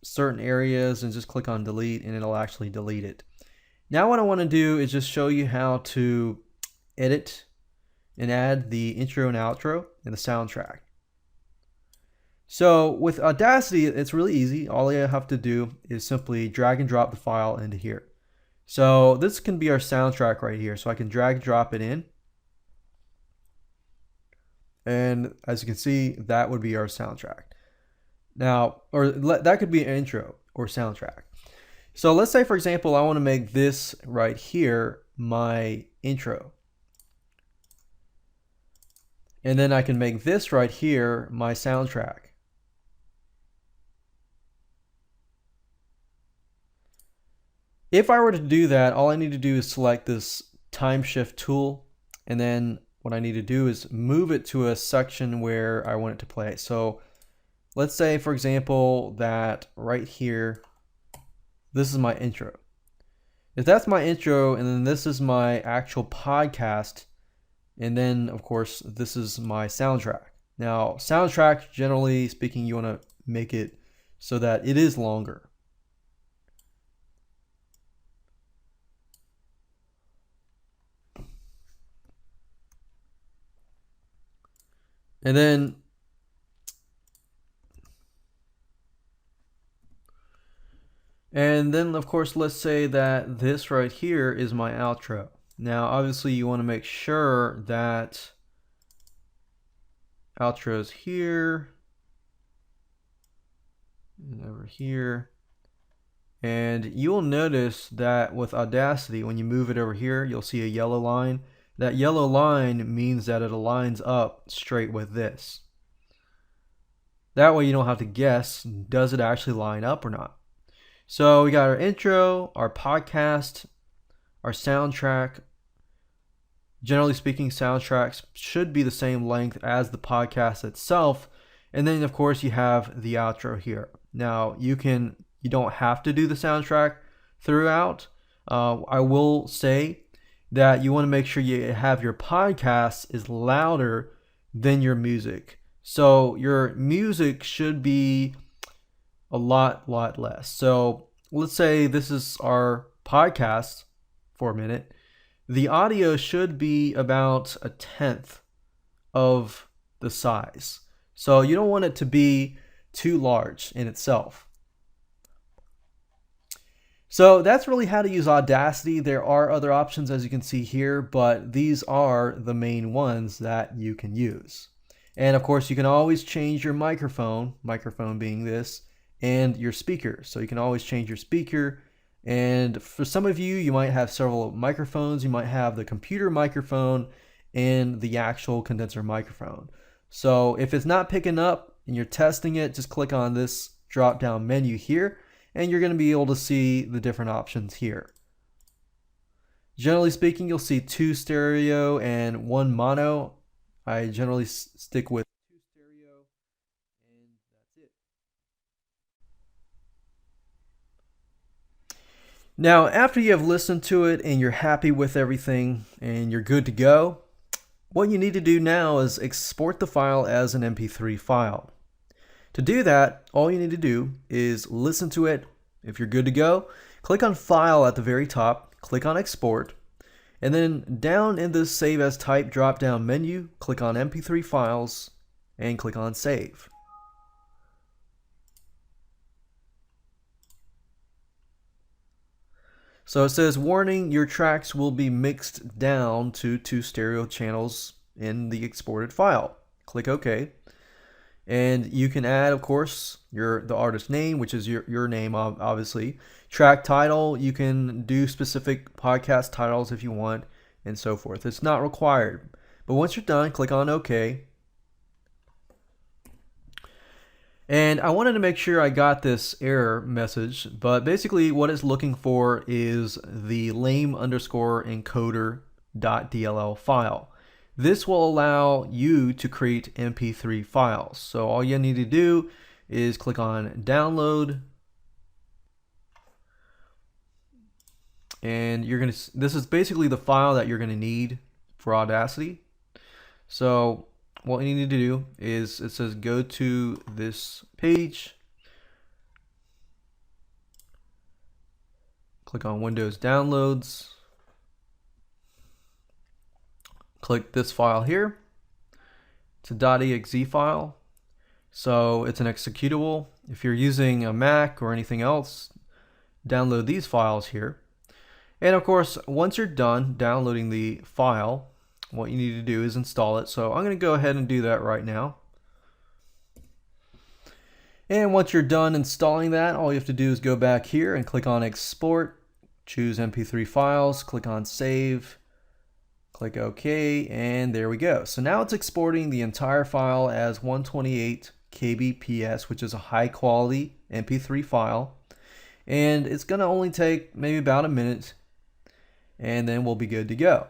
certain areas and just click on delete, and it'll actually delete it. Now what I want to do is just show you how to edit and add the intro and outro and the soundtrack. So with Audacity, it's really easy. All you have to do is simply drag and drop the file into here. So this can be our soundtrack right here. So I can drag and drop it in. And as you can see, that would be our soundtrack. Now, or that could be an intro or soundtrack. So let's say, for example, I want to make this right here my intro. And then I can make this right here my soundtrack. If I were to do that, all I need to do is select this time shift tool, and then what I need to do is move it to a section where I want it to play. So let's say, for example, that right here, this is my intro. If that's my intro, and then this is my actual podcast, and then of course this is my soundtrack. Now, soundtrack, generally speaking, you want to make it so that it is longer. And then of course, let's say that this right here is my outro. Now, obviously you want to make sure that outro is here and over here. And you will notice that with Audacity, when you move it over here, you'll see a yellow line. That yellow line means that it aligns up straight with this. That way you don't have to guess, does it actually line up or not? So we got our intro, our podcast, our soundtrack. Generally speaking, soundtracks should be the same length as the podcast itself. And then of course you have the outro here. Now you don't have to do the soundtrack throughout. I will say that you want to make sure you have your podcast is louder than your music. So your music should be a lot less. So let's say this is our podcast for a minute. The audio should be about 1/10 of the size. So you don't want it to be too large in itself. So that's really how to use Audacity. There are other options as you can see here, but these are the main ones that you can use. And of course, you can always change your microphone being this, and your speaker. So you can always change your speaker. And for some of you, you might have several microphones. You might have the computer microphone and the actual condenser microphone. So if it's not picking up and you're testing it, just click on this drop down menu here, and you're going to be able to see the different options here. Generally speaking, you'll see 2 stereo and 1 mono. I generally stick with 2 stereo, and that's it. Now, after you have listened to it and you're happy with everything and you're good to go, what you need to do now is export the file as an MP3 file. To do that, all you need to do is listen to it. If you're good to go, click on File at the very top, click on Export, and then down in the Save as Type drop-down menu, click on MP3 Files, and click on Save. So it says, warning, your tracks will be mixed down to 2 stereo channels in the exported file. Click OK. And you can add, of course, the artist name, which is your name, obviously. Track title, you can do specific podcast titles if you want, and so forth. It's not required. But once you're done, click on OK. And I wanted to make sure I got this error message, but basically what it's looking for is the lame_encoder.dll file. This will allow you to create MP3 files. So all you need to do is click on download, and this is basically the file that you're going to need for Audacity. So what you need to do is, it says go to this page, click on Windows Downloads, click this file here. It's a .exe file, so it's an executable. If you're using a Mac or anything else, download these files here. And of course, once you're done downloading the file, what you need to do is install it. So I'm going to go ahead and do that right now. And once you're done installing that, all you have to do is go back here and click on Export, choose MP3 files, click on Save, click OK, and there we go. So now it's exporting the entire file as 128 kbps, which is a high quality MP3 file. And it's going to only take maybe about a minute, and then we'll be good to go.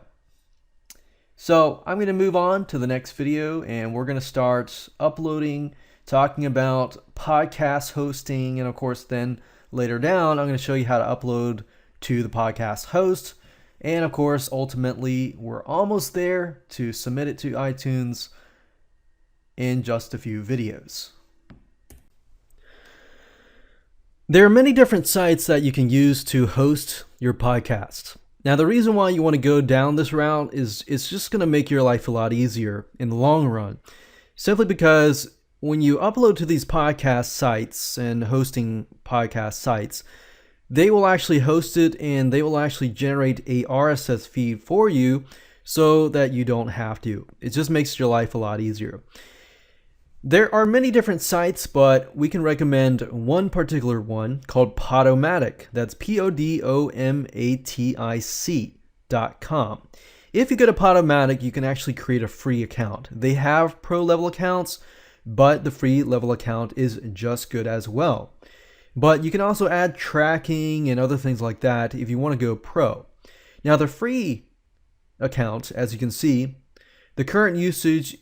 So I'm going to move on to the next video, and we're going to start uploading, talking about podcast hosting, and of course then later down I'm going to show you how to upload to the podcast host. And of course, ultimately, we're almost there to submit it to iTunes in just a few videos. There are many different sites that you can use to host your podcast. Now, the reason why you want to go down this route is it's just going to make your life a lot easier in the long run. Simply because when you upload to these podcast sites and hosting podcast sites, they will actually host it and they will actually generate a RSS feed for you so that you don't have to. It just makes your life a lot easier. There are many different sites, but we can recommend one particular one called Podomatic. That's Podomatic.com. If you go to Podomatic, you can actually create a free account. They have pro level accounts, but the free level account is just good as well. But you can also add tracking and other things like that if you want to go pro. Now, the free account, as you can see, the current usage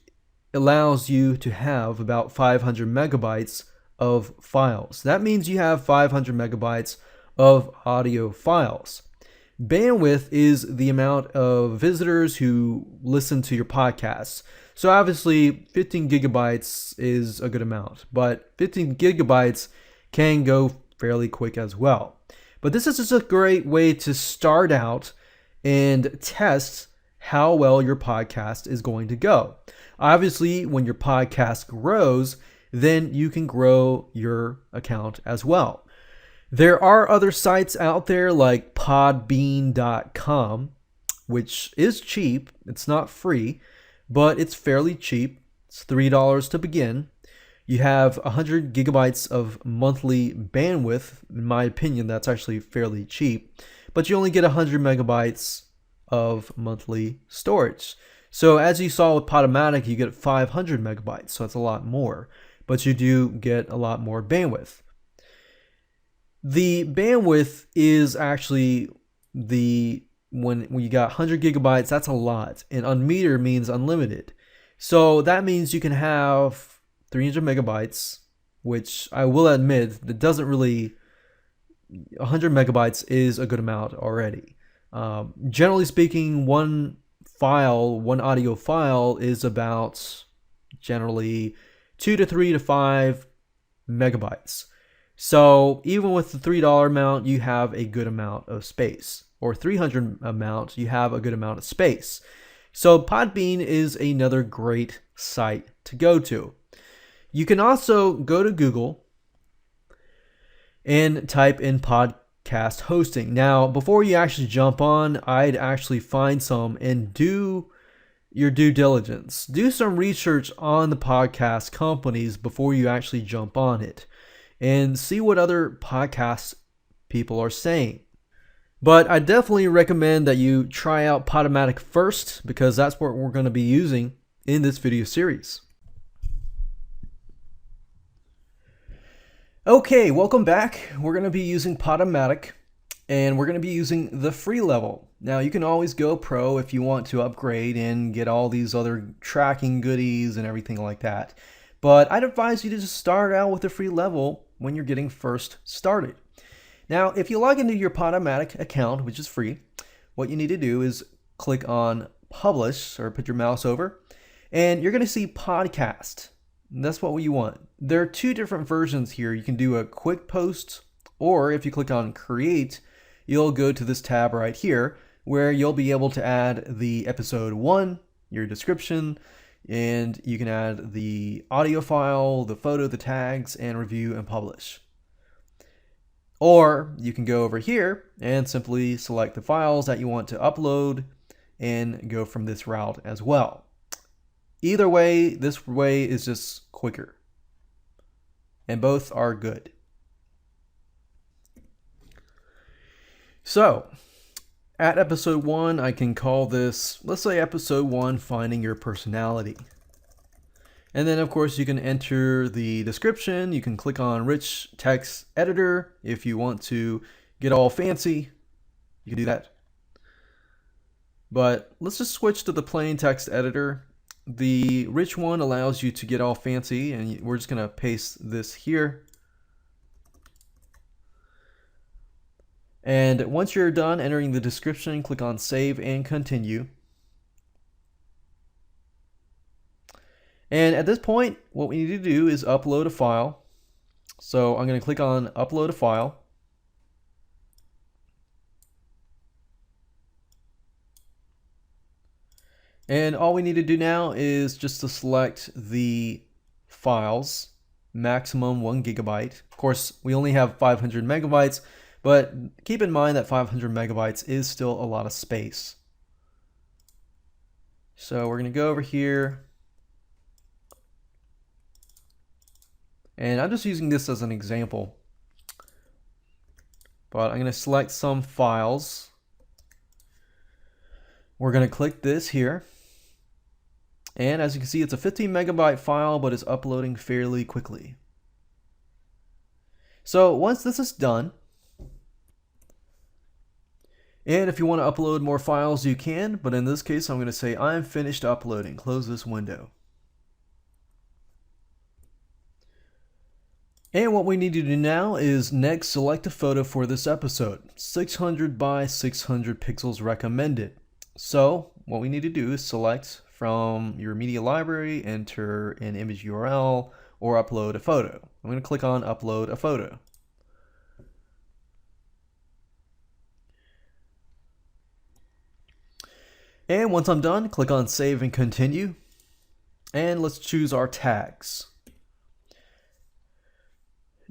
allows you to have about 500 megabytes of files. That means you have 500 megabytes of audio files. Bandwidth is the amount of visitors who listen to your podcasts. So obviously 15 gigabytes is a good amount, but 15 gigabytes can go fairly quick as well. But this is just a great way to start out and test how well your podcast is going to go. Obviously, when your podcast grows, then you can grow your account as well. There are other sites out there like podbean.com, which is cheap. It's not free, but it's fairly cheap. It's $3 to begin. You have 100 gigabytes of monthly bandwidth. In my opinion, that's actually fairly cheap, but you only get 100 megabytes of monthly storage. So as you saw with Podomatic, you get 500 megabytes, so that's a lot more, but you do get a lot more bandwidth. The bandwidth is actually when you got 100 gigabytes, that's a lot, and unmetered means unlimited. So that means you can have 300 megabytes, which I will admit that doesn't really. 100 megabytes is a good amount already. Generally speaking, one audio file is about generally 2 to 3 to 5 megabytes. So even with the $3 amount, you have a good amount of space, or 300 amount, you have a good amount of space. So Podbean is another great site to go to. You can also go to Google and type in podcast hosting. Now, before you actually jump on, I'd actually find some and do your due diligence. Do some research on the podcast companies before you actually jump on it, and see what other podcast people are saying. But I definitely recommend that you try out Podomatic first, because that's what we're going to be using in this video series. Okay, welcome back. We're going to be using Podomatic, and we're going to be using the free level. Now, you can always go pro if you want to upgrade and get all these other tracking goodies and everything like that. But I'd advise you to just start out with the free level when you're getting first started. Now, if you log into your Podomatic account, which is free, what you need to do is click on Publish, or put your mouse over, and you're going to see Podcast. And that's what you want. There are two different versions here. You can do a quick post, or if you click on Create, you'll go to this tab right here, where you'll be able to add the episode 1, your description, and you can add the audio file, the photo, the tags, and review and publish. Or you can go over here and simply select the files that you want to upload and go from this route as well. Either way, this way is just quicker, and both are good. So, at episode 1, I can call this, let's say episode 1, Finding Your Personality. And then, of course, you can enter the description. You can click on Rich Text Editor if you want to get all fancy. You can do that. But let's just switch to the plain text editor. The rich one allows you to get all fancy, and we're just going to paste this here. And once you're done entering the description, click on Save and Continue. And at this point, what we need to do is upload a file. So I'm going to click on Upload a File. And all we need to do now is just to select the files, maximum 1 gigabyte. Of course, we only have 500 megabytes, but keep in mind that 500 megabytes is still a lot of space. So we're going to go over here. And I'm just using this as an example. But I'm going to select some files. We're going to click this here. And as you can see, it's a 15 megabyte file, but it's uploading fairly quickly. So once this is done, and if you want to upload more files, you can, but in this case, I'm going to say I'm finished uploading. Close this window. And what we need to do now is next select a photo for this episode. 600 by 600 pixels recommended. So what we need to do is select from your media library, enter an image URL, or upload a photo. I'm going to click on Upload a Photo. And once I'm done, click on Save and Continue. And let's choose our tags.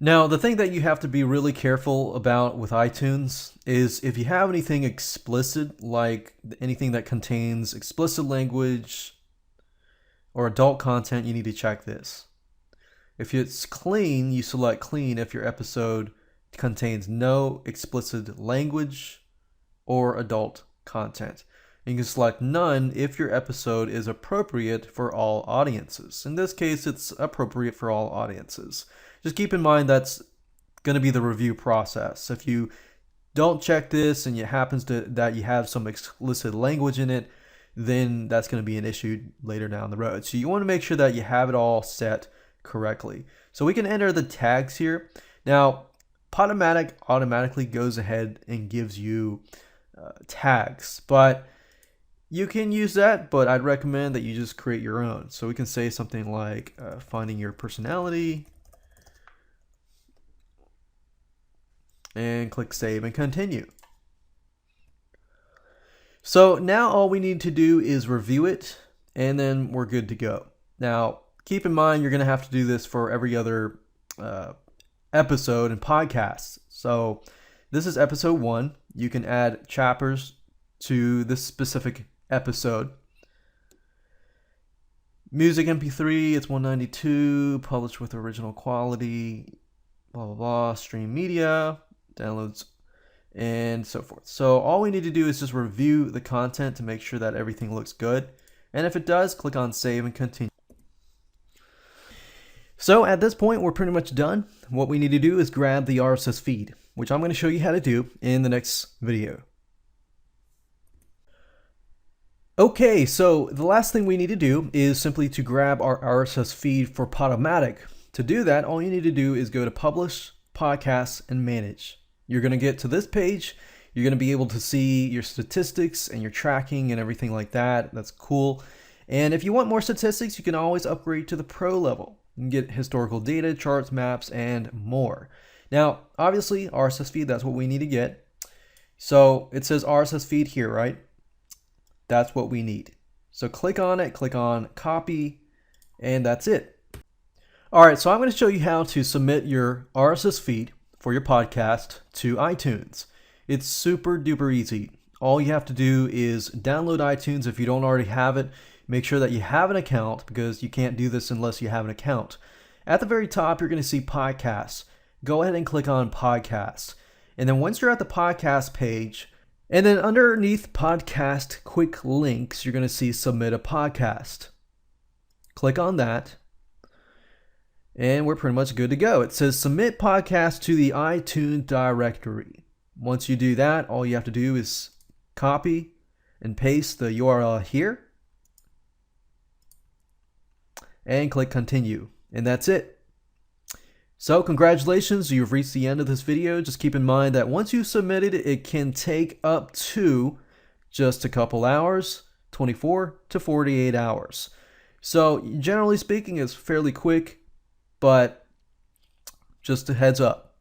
Now, the thing that you have to be really careful about with iTunes is if you have anything explicit, like anything that contains explicit language or adult content, you need to check this. If it's clean, you select clean if your episode contains no explicit language or adult content. And you can select none if your episode is appropriate for all audiences. In this case, it's appropriate for all audiences. Just keep in mind that's going to be the review process. If you don't check this and it happens that you have some explicit language in it, then that's going to be an issue later down the road. So you want to make sure that you have it all set correctly. So we can enter the tags here. Now, Podomatic automatically goes ahead and gives you tags, but you can use that, but I'd recommend that you just create your own. So we can say something like finding your personality, and click save and continue. So now all we need to do is review it, and then we're good to go. Now, keep in mind you're going to have to do this for every other episode and podcast. So this is episode 1. You can add chapters to this specific episode. Music MP3, it's 192, published with original quality, blah, blah, blah, stream media, downloads, and so forth. So all we need to do is just review the content to make sure that everything looks good. And if it does, click on save and continue. So at this point, we're pretty much done. What we need to do is grab the RSS feed, which I'm going to show you how to do in the next video. Okay, so the last thing we need to do is simply to grab our RSS feed for Podomatic. To do that, all you need to do is go to Publish, Podcasts, and Manage. You're going to get to this page. You're going to be able to see your statistics and your tracking and everything like that. That's cool. And if you want more statistics, you can always upgrade to the Pro level. You can get historical data, charts, maps, and more. Now, obviously, RSS feed, that's what we need to get. So it says RSS feed here, right? That's what we need. So click on it, click on copy, and that's it. All right, so I'm going to show you how to submit your RSS feed for your podcast to iTunes. It's super duper easy. All you have to do is download iTunes if you don't already have it. Make sure that you have an account because you can't do this unless you have an account. At the very top, you're going to see podcasts. Go ahead and click on podcasts. And then once you're at the podcast page, and then underneath podcast quick links, you're going to see submit a podcast. Click on that. And we're pretty much good to go. It says submit podcast to the iTunes directory. Once you do that, all you have to do is copy and paste the URL here. And click continue. And that's it. So congratulations, you've reached the end of this video. Just keep in mind that once you've submitted, it can take up to just a couple hours, 24 to 48 hours. So generally speaking, it's fairly quick, but just a heads up.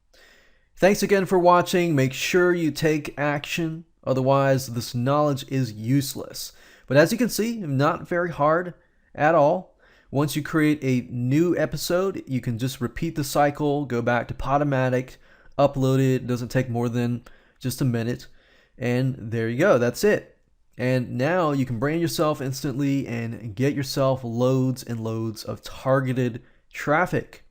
Thanks again for watching. Make sure you take action. Otherwise, this knowledge is useless. But as you can see, not very hard at all. Once you create a new episode, you can just repeat the cycle, go back to Podomatic, upload it. It doesn't take more than just a minute. And there you go. That's it. And now you can brand yourself instantly and get yourself loads and loads of targeted traffic.